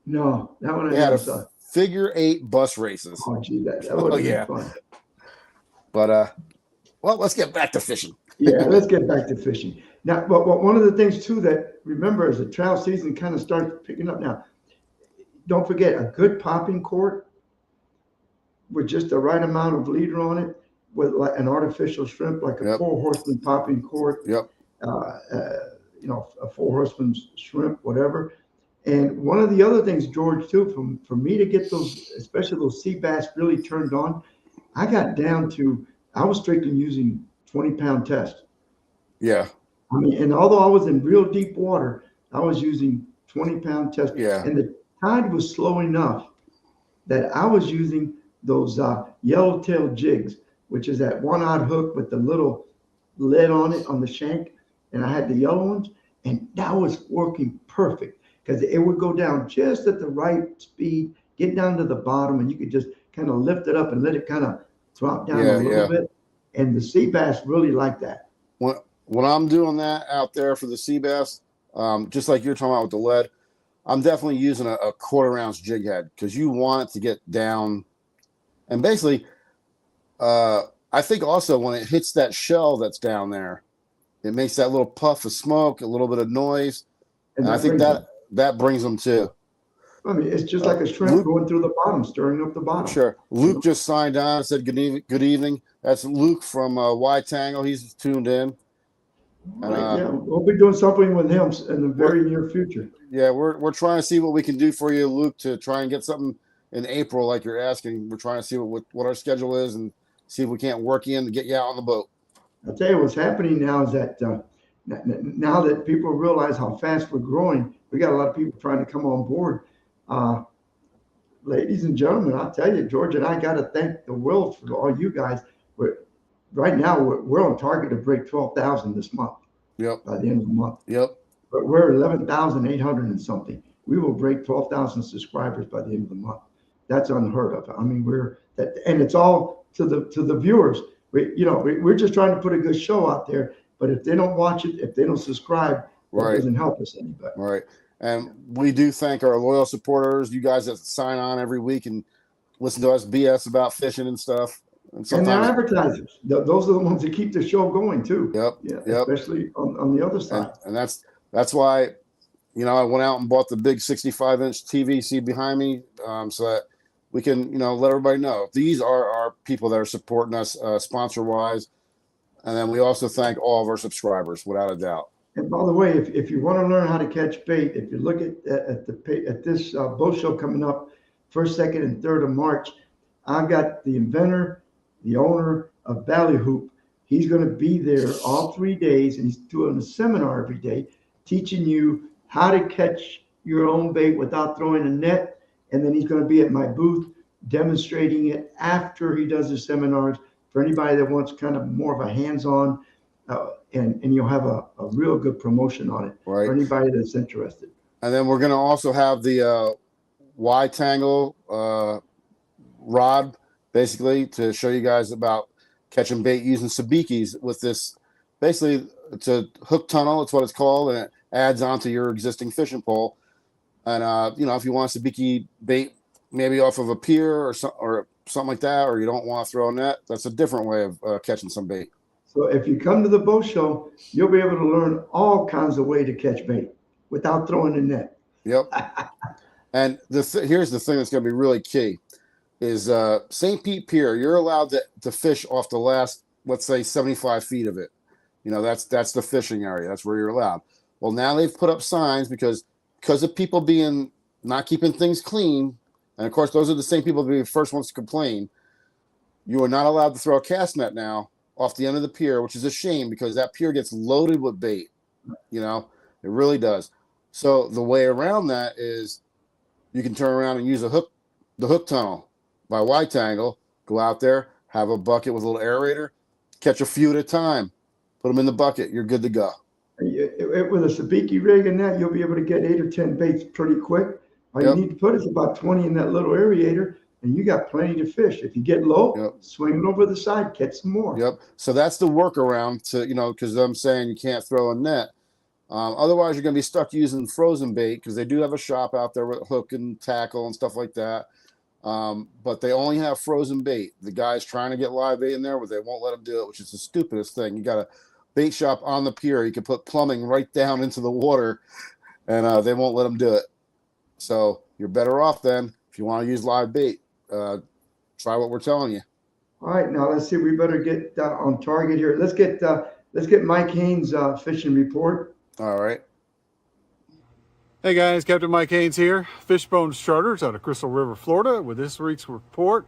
No, that one I They had never a saw. figure 8 bus races. Oh, gee, that would have yeah. been fun. But well, let's get back to fishing. Yeah, let's get back to fishing. Now, but one of the things too that remember as the trout season kind of starts picking up now, don't forget a good popping cork with just the right amount of leader on it with like an artificial shrimp, like a Yep. 4 horseman popping cork. Yep. You know, a 4 horseman shrimp, whatever. And one of the other things, George, too, for me to get those, especially those sea bass really turned on, I got down to, I was strictly using 20-pound test. Yeah. I mean, and although I was in real deep water, I was using 20-pound test. Yeah. And the tide was slow enough that I was using those yellowtail jigs, which is that one-odd hook with the little lid on it on the shank. And I had the yellow ones, and that was working perfect because it would go down just at the right speed, get down to the bottom, and you could just kind of lift it up and let it kind of drop down a little bit. And the sea bass really like that. When I'm doing that out there for the sea bass, just like you're talking about with the lead, I'm definitely using a 1/4 ounce jig head because you want it to get down. And basically, I think also when it hits that shell that's down there, it makes that little puff of smoke, a little bit of noise. And I think that brings them too. I mean, it's just like a shrimp going through the bottom, stirring up the bottom. Sure. Luke just signed on and said good evening. That's Luke from Y Tango. He's tuned in. Yeah, we'll be doing something with him in the very near future. Yeah, we're trying to see what we can do for you, Luke, to try and get something in April, like you're asking. We're trying to see what our schedule is and see if we can't work you in to get you out on the boat. I'll tell you what's happening now is that now that people realize how fast we're growing, we got a lot of people trying to come on board. Uh, Ladies and gentlemen, I'll tell you, George and I got to thank the world for all you guys. Right now, we're on target to break 12,000 this month Yep. by the end of the month. Yep. But we're 11,800 and something. We will break 12,000 subscribers by the end of the month. That's unheard of. I mean, and it's all to the viewers. We're just trying to put a good show out there. But if they don't watch it, if they don't subscribe, that doesn't help us any better. Right. And we do thank our loyal supporters, you guys that sign on every week and listen to us BS about fishing and stuff. And the advertisers, those are the ones that keep the show going too. Yep. Yeah. Yep. Especially on the other side. And that's why, I went out and bought the big 65-inch TV see behind me, so that we can, let everybody know these are our people that are supporting us sponsor wise. And then we also thank all of our subscribers, without a doubt. And by the way, if you want to learn how to catch bait, if you look at this boat show coming up, 1st, 2nd, and 3rd of March, I've got the inventor, the owner of Ballyhoop. He's going to be there all 3 days, and he's doing a seminar every day, teaching you how to catch your own bait without throwing a net. And then he's going to be at my booth demonstrating it after he does the seminars for anybody that wants kind of more of a hands-on. And you'll have a real good promotion on it for anybody that's interested. And then we're going to also have the Y-Tangle rod, basically, to show you guys about catching bait using sabikis with this. Basically, it's a hook tunnel. It's what it's called, and it adds onto your existing fishing pole. And, if you want a sabiki bait maybe off of a pier or something like that, or you don't want to throw a net, that's a different way of catching some bait. So if you come to the boat show, you'll be able to learn all kinds of ways to catch bait without throwing a net. Yep. And here's the thing that's going to be really key is St. Pete Pier. You're allowed to fish off the last, let's say, 75 feet of it. That's the fishing area. That's where you're allowed. Well, now they've put up signs because of people not keeping things clean. And of course, those are the same people that be the first ones to complain. You are not allowed to throw a cast net now off the end of the pier, which is a shame because that pier gets loaded with bait. It really does. So the way around that is you can turn around and use the hook tunnel by Y-Tangle, go out there, have a bucket with a little aerator, catch a few at a time, put them in the bucket. You're good to go. With a sabiki rig and that, you'll be able to get 8 or 10 baits pretty quick. All you need to put is about 20 in that little aerator, and you got plenty to fish. If you get low, swing it over the side, catch some more. Yep. So that's the workaround to, because I'm saying you can't throw a net. Otherwise, you're going to be stuck using frozen bait because they do have a shop out there with hook and tackle and stuff like that. But they only have frozen bait. The guy's trying to get live bait in there, but they won't let him do it, which is the stupidest thing. You got a bait shop on the pier. You can put plumbing right down into the water, and they won't let them do it. So you're better off then if you want to use live bait. Try what we're telling you. All right, now let's see. We better get on target here. Let's get Mike Haynes' fishing report. All right. Hey guys, Captain Mike Haynes here, Fishbones Charters out of Crystal River, Florida, with this week's report.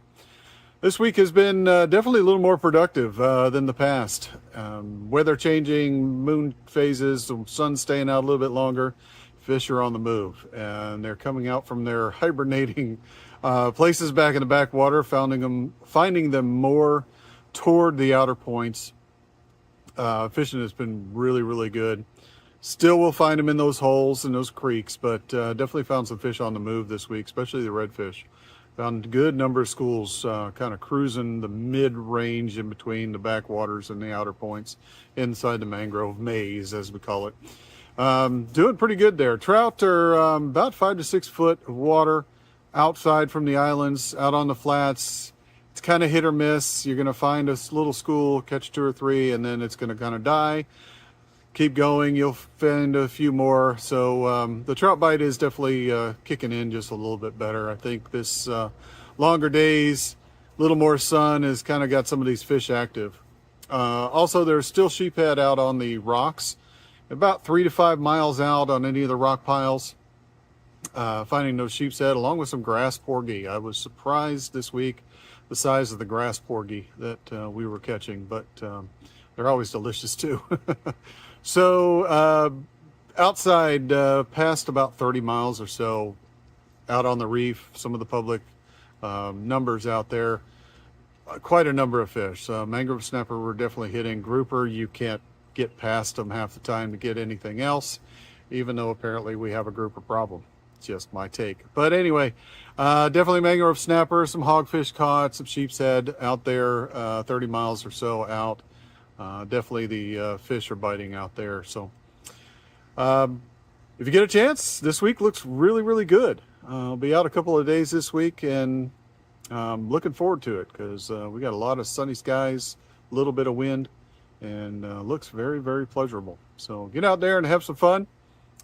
This week has been definitely a little more productive than the past. Weather changing, moon phases, the sun staying out a little bit longer. Fish are on the move, and they're coming out from their hibernating places back in the backwater, finding them more toward the outer points. Fishing has been really, really good. Still will find them in those holes and those creeks, but definitely found some fish on the move this week, especially the redfish. Found a good number of schools kind of cruising the mid-range in between the backwaters and the outer points inside the mangrove maze, as we call it. Doing pretty good there. Trout are about 5 to 6 foot of water outside from the islands, out on the flats. It's kind of hit or miss. You're going to find a little school, catch 2 or 3, and then it's going to kind of die. Keep going, you'll find a few more. So the trout bite is definitely kicking in just a little bit better. I think this longer days, a little more sun has kind of got some of these fish active. Also, there's still sheephead out on the rocks, about 3 to 5 miles out on any of the rock piles. Finding those sheep's head along with some grass porgy. I was surprised this week the size of the grass porgy that we were catching, but They're always delicious too. So outside, past about 30 miles or so, out on the reef, some of the public numbers out there, quite a number of fish. Mangrove snapper we're definitely hitting. Grouper, you can't get past them half the time to get anything else, even though apparently we have a grouper problem. It's just my take. But anyway, definitely mangrove snapper, some hogfish caught, some sheep's head out there, 30 miles or so out. Definitely the fish are biting out there. So if you get a chance, this week looks really, really good. I'll be out a couple of days this week, and looking forward to it because we got a lot of sunny skies, a little bit of wind, and looks very, very pleasurable. So get out there and have some fun,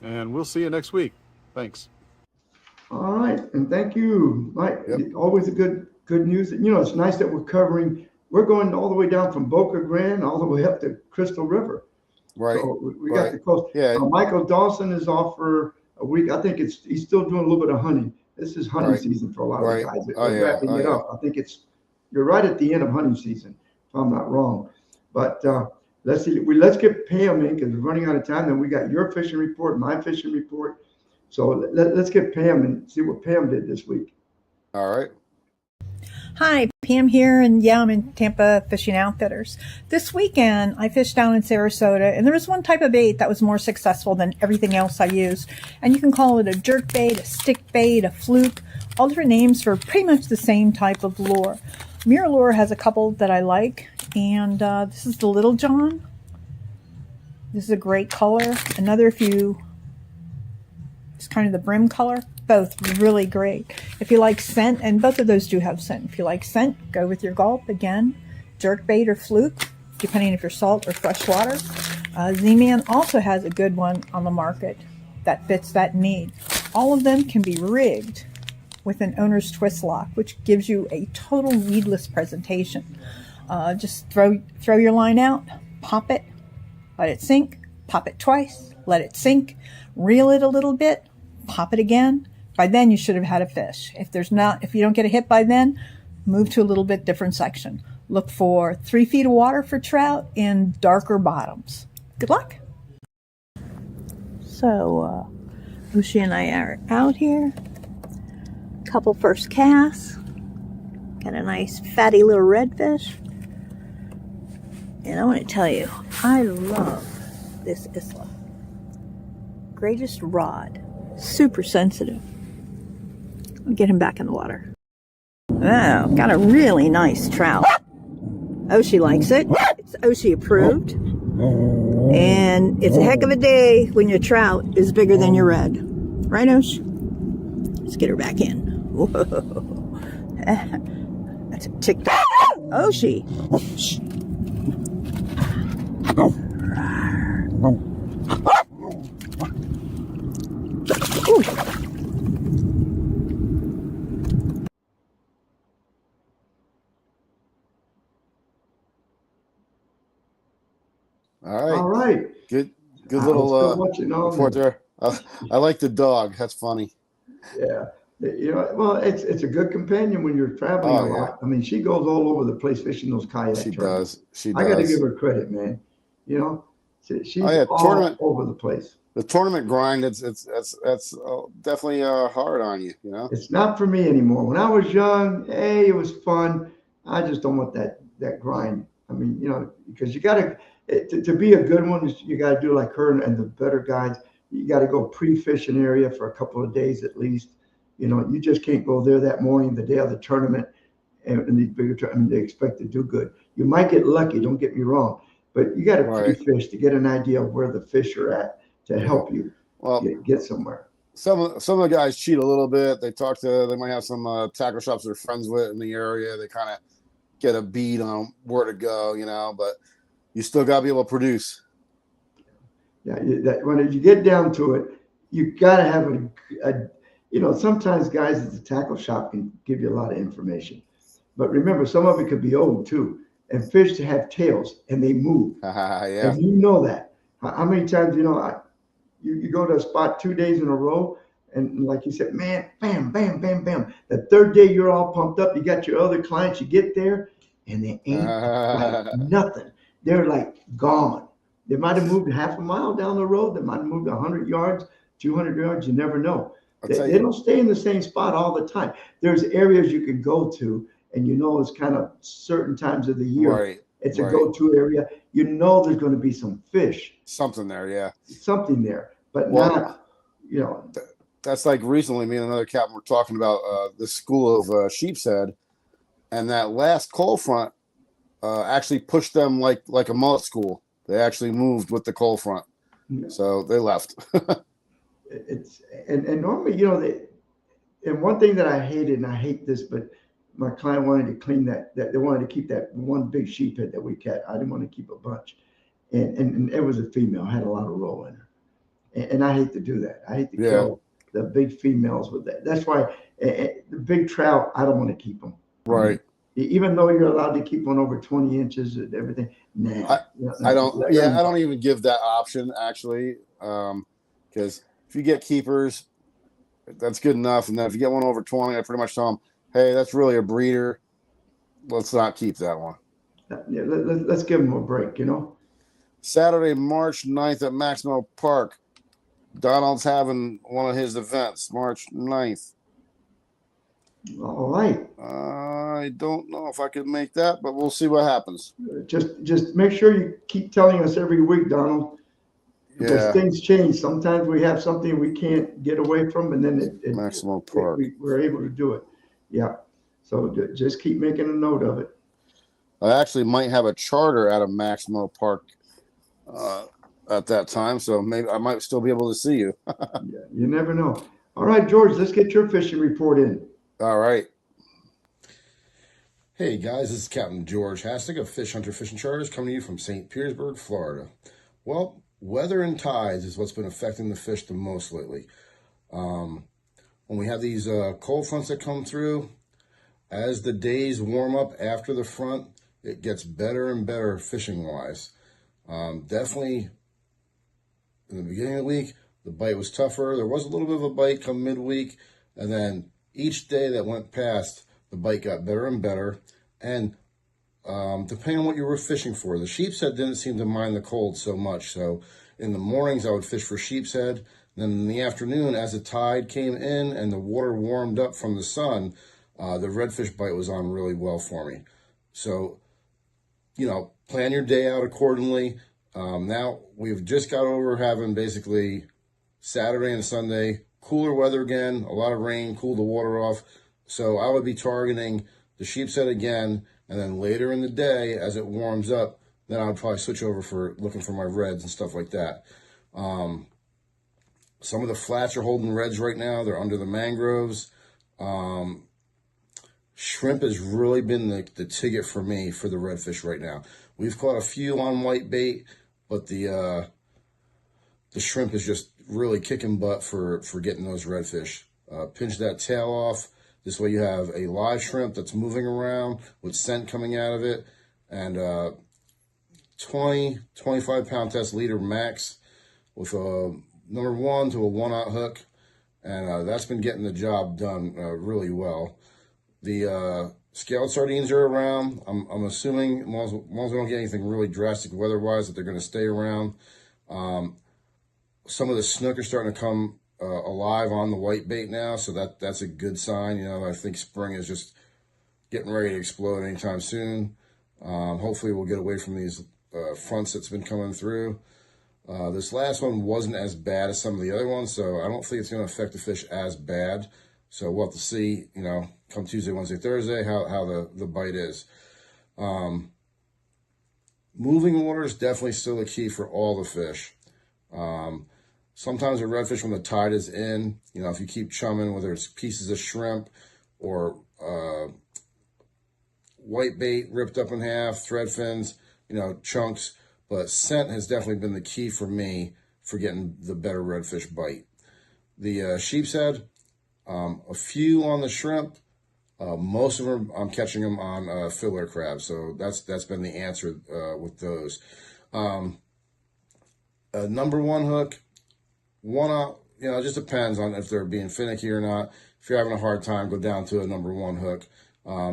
and we'll see you next week. Thanks. All right, and thank you, Mike. Yep. Always a good news. You know, it's nice that we're going all the way down from Boca Grande all the way up to Crystal River. Right. So we got the coast. Yeah. Michael Dawson is off for a week. I think he's still doing a little bit of hunting. This is hunting Right. season for a lot Right. of guys. Oh, They're yeah. wrapping Oh, it yeah. up. I think you're right at the end of hunting season, if I'm not wrong. But let's see. Let's get Pam in because we're running out of time. Then we got your fishing report, my fishing report. So let's get Pam and see what Pam did this week. All right. Hi, Pam here, and yeah, I'm in Tampa Fishing Outfitters. This weekend, I fished down in Sarasota, and there was one type of bait that was more successful than everything else I used. And you can call it a jerk bait, a stick bait, a fluke, all different names for pretty much the same type of lure. Mirror Lure has a couple that I like, and this is the Little John. This is a great color. Another it's kind of the brim color. Both really great. If you like scent, and both of those do have scent. If you like scent, go with your gulp again. Jerk bait or fluke, depending if you're salt or freshwater. Z-Man also has a good one on the market that fits that need. All of them can be rigged with an owner's twist lock, which gives you a total weedless presentation. Just throw your line out, pop it, let it sink, pop it twice, let it sink, reel it a little bit, pop it again. By then you should have had a fish. If you don't get a hit by then, move to a little bit different section. Look for 3 feet of water for trout in darker bottoms. Good luck. So, Oshie and I are out here. Couple first casts. Got a nice fatty little redfish. And I want to tell you, I love this Isla. Greatest rod. Super sensitive. I'll get him back in the water. Oh, got a really nice trout. Oshie likes it. It's Oshie approved. And it's a heck of a day when your trout is bigger than your red. Right, Osh? Let's get her back in. Whoa. That's a ticked off Oshie. Shh. Ooh. All right. Good I was little still watching on report there. I like the dog. That's funny. Yeah. You know, well, it's a good companion when you're traveling Oh, a lot. I mean, she goes all over the place fishing those kayaks. She does. She does. I got to give her credit, man. You know, she's Oh, yeah, all tournament. over the place. The tournament grind. It's definitely hard on you. You know. It's not for me anymore. When I was young, hey, it was fun. I just don't want that grind. I mean, you know, because you got to be a good one, you got to do like her and the better guys. You got to go pre-fishing area for a couple of days at least. You know, you just can't go there that morning, the day of the tournament, and these bigger tournaments, they expect to do good. You might get lucky, don't get me wrong, but you got to Right. pre-fish to get an idea of where the fish are at to help you Well, get somewhere. some of the guys cheat a little bit. They might have some tackle shops they're friends with in the area. They kind of get a bead on where to go, you know, but you still got to be able to produce. Yeah, when you get down to it, you got to have you know, sometimes guys at the tackle shop can give you a lot of information. But remember, some of it could be old too. And fish have tails and they move. Yeah. And you know that. How many times, you know, you go to a spot 2 days in a row and like you said, man, bam, bam, bam, bam. The third day you're all pumped up. You got your other clients, you get there and they ain't like nothing. they're like gone. They might have moved half a mile down the road. They might have moved 100 yards, 200 yards. You never know. I'll They, tell they you, don't stay in the same spot all the time. There's areas you can go to, and it's kind of certain times of the year. right, It's a right. go-to area. There's going to be some fish, Something there, yeah. something there, but Well, not, that's like recently, me and another captain were talking about the school of Sheepshead, and that last cold front actually pushed them like a mullet school. They actually moved with the cold front, so they left. it's and normally, and one thing that I hated, and I hate this, but my client wanted to clean that they wanted to keep that one big sheephead that we kept. I didn't want to keep a bunch, and it was a female, had a lot of roll in her, and I hate to do that. I hate to kill the big females with that. That's why the big trout, I don't want to keep them. Right. Even though you're allowed to keep one over 20 inches and everything, nah. I don't. Yeah, I don't even give that option actually, because if you get keepers, that's good enough. And then if you get one over 20, I pretty much tell them, hey, that's really a breeder. Let's not keep that one. Yeah, let's give them a break, Saturday, March 9th at Maximo Park. Donald's having one of his events, March 9th. All right. I don't know if I could make that, but we'll see what happens. Just make sure you keep telling us every week, Donald. Because things change. Sometimes we have something we can't get away from, and then Maximo Park. we're able to do it. Yeah. So just keep making a note of it. I actually might have a charter out of Maximo Park at that time, so maybe I might still be able to see you. Yeah, you never know. All right, George, let's get your fishing report in. All right. Hey guys, this is Captain George Hastig of Fish Hunter Fishing Charters coming to you from St. Petersburg, Florida. Well, weather and tides is what's been affecting the fish the most lately. When we have these cold fronts that come through, as the days warm up after the front, it gets better and better fishing-wise. Definitely in the beginning of the week, the bite was tougher. There was a little bit of a bite come midweek, and then each day that went past, the bite got better and better. And depending on what you were fishing for, the sheepshead didn't seem to mind the cold so much. So in the mornings, I would fish for sheepshead. Then in the afternoon, as the tide came in and the water warmed up from the sun, the redfish bite was on really well for me. So, plan your day out accordingly. Now we've just got over having basically Saturday and Sunday, cooler weather again, a lot of rain, cooled the water off. So I would be targeting the sheepshead again, and then later in the day, as it warms up, then I would probably switch over for looking for my reds and stuff like that. Some of the flats are holding reds right now. They're under the mangroves. Shrimp has really been the ticket for me for the redfish right now. We've caught a few on white bait, but the shrimp is just really kicking butt for getting those redfish. Pinch that tail off. This way you have a live shrimp that's moving around with scent coming out of it, and 20, 25 pound test leader max with a number 1 to a 1/0 hook, and that's been getting the job done really well. The scaled sardines are around. I'm assuming, as long as we don't get anything really drastic weather-wise, that they're going to stay around. Some of the snook are starting to come alive on the white bait now, so that's a good sign. I think spring is just getting ready to explode anytime soon. Hopefully we'll get away from these fronts that's been coming through. This last one wasn't as bad as some of the other ones, so I don't think it's going to affect the fish as bad. So we'll have to see, come Tuesday, Wednesday, Thursday, how the bite is. Moving water is definitely still a key for all the fish. Sometimes a redfish, when the tide is in, if you keep chumming, whether it's pieces of shrimp or white bait ripped up in half, thread fins, chunks. But scent has definitely been the key for me for getting the better redfish bite. The sheepshead, a few on the shrimp. Most of them, I'm catching them on filler crabs. So that's been the answer with those. Number 1 hook, 1/0, it just depends on if they're being finicky or not. If you're having a hard time, go down to a number 1 hook.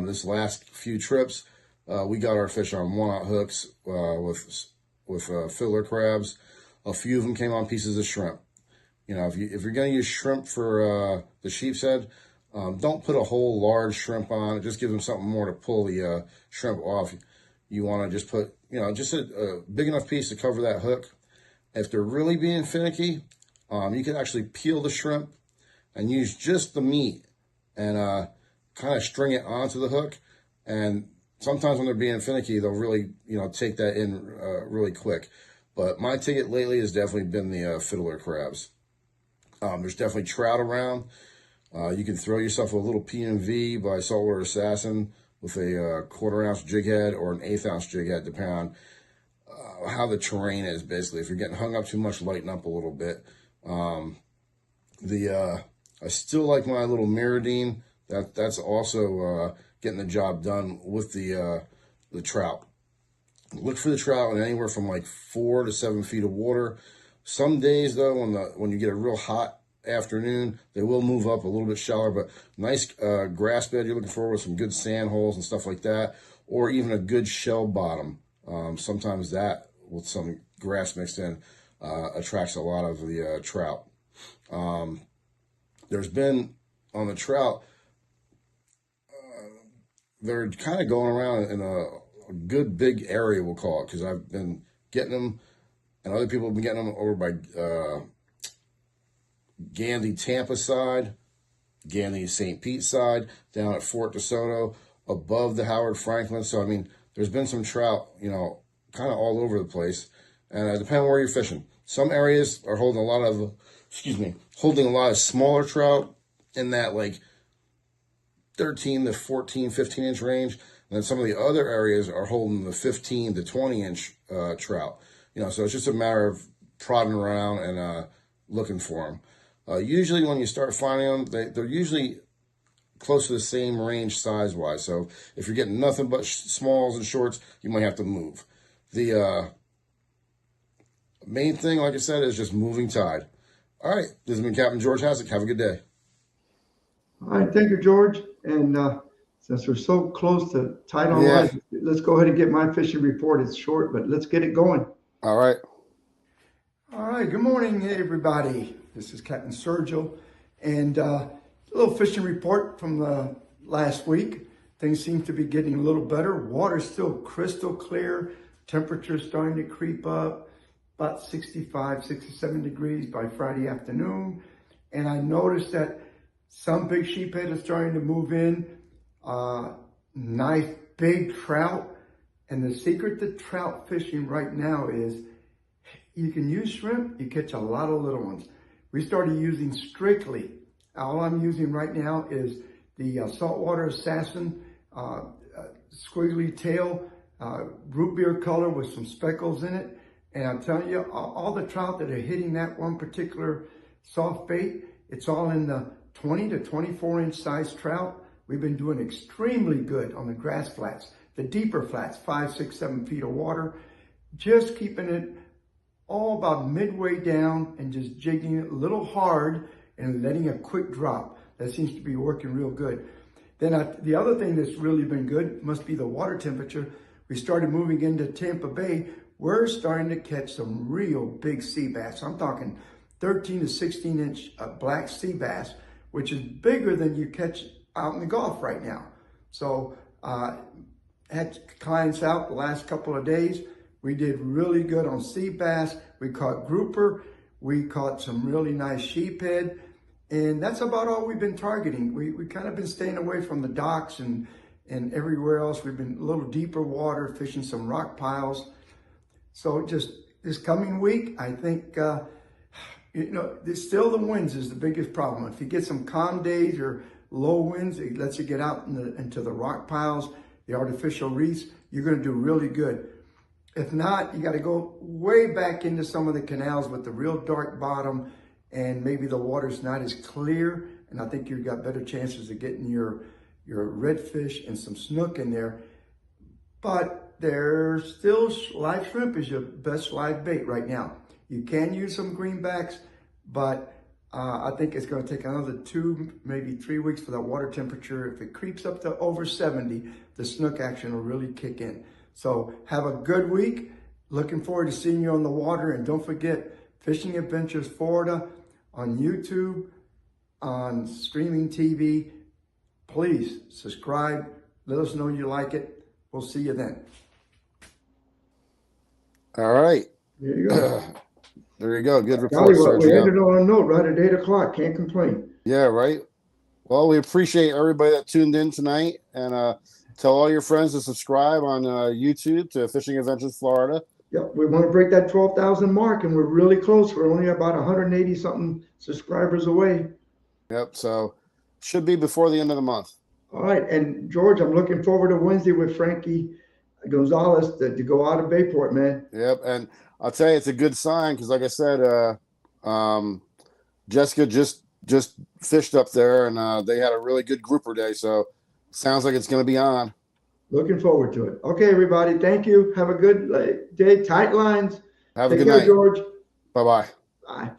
This last few trips, We got our fish on 1/0 hooks with fiddler crabs. A few of them came on pieces of shrimp. You know, if you're going to use shrimp for the sheep's head, don't put a whole large shrimp on. It just gives them something more to pull the shrimp off. You want to just put, you know, just a big enough piece to cover that hook. If they're really being finicky, you can actually peel the shrimp and use just the meat and kind of string it onto the hook. And sometimes when they're being finicky, they'll really, you know, take that in really quick. But my ticket lately has definitely been the fiddler crabs. There's definitely trout around. You can throw yourself a little P&V by Saltwater Assassin with a 1/4 ounce jig head or an 1/8 ounce jig head, depending on how the terrain is, basically. If you're getting hung up too much, lighten up a little bit. I still like my little Miradine. That's also getting the job done with the trout. Look for the trout in anywhere from like 4 to 7 feet of water. Some days though, when you get a real hot afternoon, they will move up a little bit shallower, but nice grass bed you're looking for with some good sand holes and stuff like that, or even a good shell bottom. Sometimes that with some grass mixed in attracts a lot of the trout. There's been on the trout, they're kind of going around in a good big area, we'll call it, because I've been getting them, and other people have been getting them over by Gandy, Tampa side, Gandy, St. Pete side, down at Fort DeSoto, above the Howard Franklin. So, I mean, there's been some trout, you know, kind of all over the place, and depending on where you're fishing. Some areas are holding a lot of smaller trout in that like 13 to 14, 15 inch range. And then some of the other areas are holding the 15 to 20 inch trout. You know, so it's just a matter of prodding around and looking for them. Usually when you start finding them, they're usually close to the same range size-wise. So if you're getting nothing but smalls and shorts, you might have to move. The main thing, like I said, is just moving tide. All right, this has been Captain George Hassick. Have a good day. All right, thank you, George. And since we're so close to tide on Yeah. line, let's go ahead and get my fishing report. It's short, but let's get it going. All right. All right, good morning, everybody. This is Captain Sergio, and a little fishing report from the last week. Things seem to be getting a little better. Water's still crystal clear. Temperature's starting to creep up, about 65, 67 degrees by Friday afternoon. And I noticed that some big sheephead are starting to move in. Nice big trout. And the secret to trout fishing right now is you can use shrimp, you catch a lot of little ones. We started using Strictly. All I'm using right now is the Saltwater Assassin squiggly tail, root beer color with some speckles in it. And I'm telling you, all the trout that are hitting that one particular soft bait, it's all in the 20 to 24 inch size trout. We've been doing extremely good on the grass flats, the deeper flats, 5, 6, 7 feet of water, just keeping it all about midway down and just jigging it a little hard and letting a quick drop. That seems to be working real good. Then the other thing that's really been good must be the water temperature. We started moving into Tampa Bay. We're starting to catch some real big sea bass. I'm talking 13 to 16 inch black sea bass, which is bigger than you catch out in the Gulf right now. So had clients out the last couple of days. We did really good on sea bass. We caught grouper. We caught some really nice sheephead. And that's about all we've been targeting. We kind of been staying away from the docks and everywhere else. We've been a little deeper water, fishing some rock piles. So just this coming week, I think, still the winds is the biggest problem. If you get some calm days or low winds, it lets you get out into the rock piles, the artificial reefs, you're going to do really good. If not, you got to go way back into some of the canals with the real dark bottom, and maybe the water's not as clear, and I think you've got better chances of getting your redfish and some snook in there. But there's still live shrimp is your best live bait right now. You can use some greenbacks, but I think it's going to take another 2, maybe 3 weeks for the water temperature. If it creeps up to over 70, the snook action will really kick in. So have a good week. Looking forward to seeing you on the water. And don't forget, Fishing Adventures Florida on YouTube, on streaming TV. Please subscribe. Let us know you like it. We'll see you then. All right. There you go. There you go. Good Golly, report, we Sergio. ended on a note right at 8 o'clock. Can't complain. Yeah, right. Well, we appreciate everybody that tuned in tonight, and tell all your friends to subscribe on YouTube to Fishing Adventures Florida. Yep, we want to break that 12,000 mark, and we're really close. We're only about 180 something subscribers away. Yep. So should be before the end of the month. All right, and George, I'm looking forward to Wednesday with Frankie Gonzalez to go out of Bayport, man. Yep. And I'll tell you, it's a good sign because, like I said, Jessica just fished up there, and they had a really good grouper day. So sounds like it's going to be on. Looking forward to it. Okay, everybody, thank you. Have a good day. Tight lines. Have a Take good care, night. George. Bye-bye. Bye.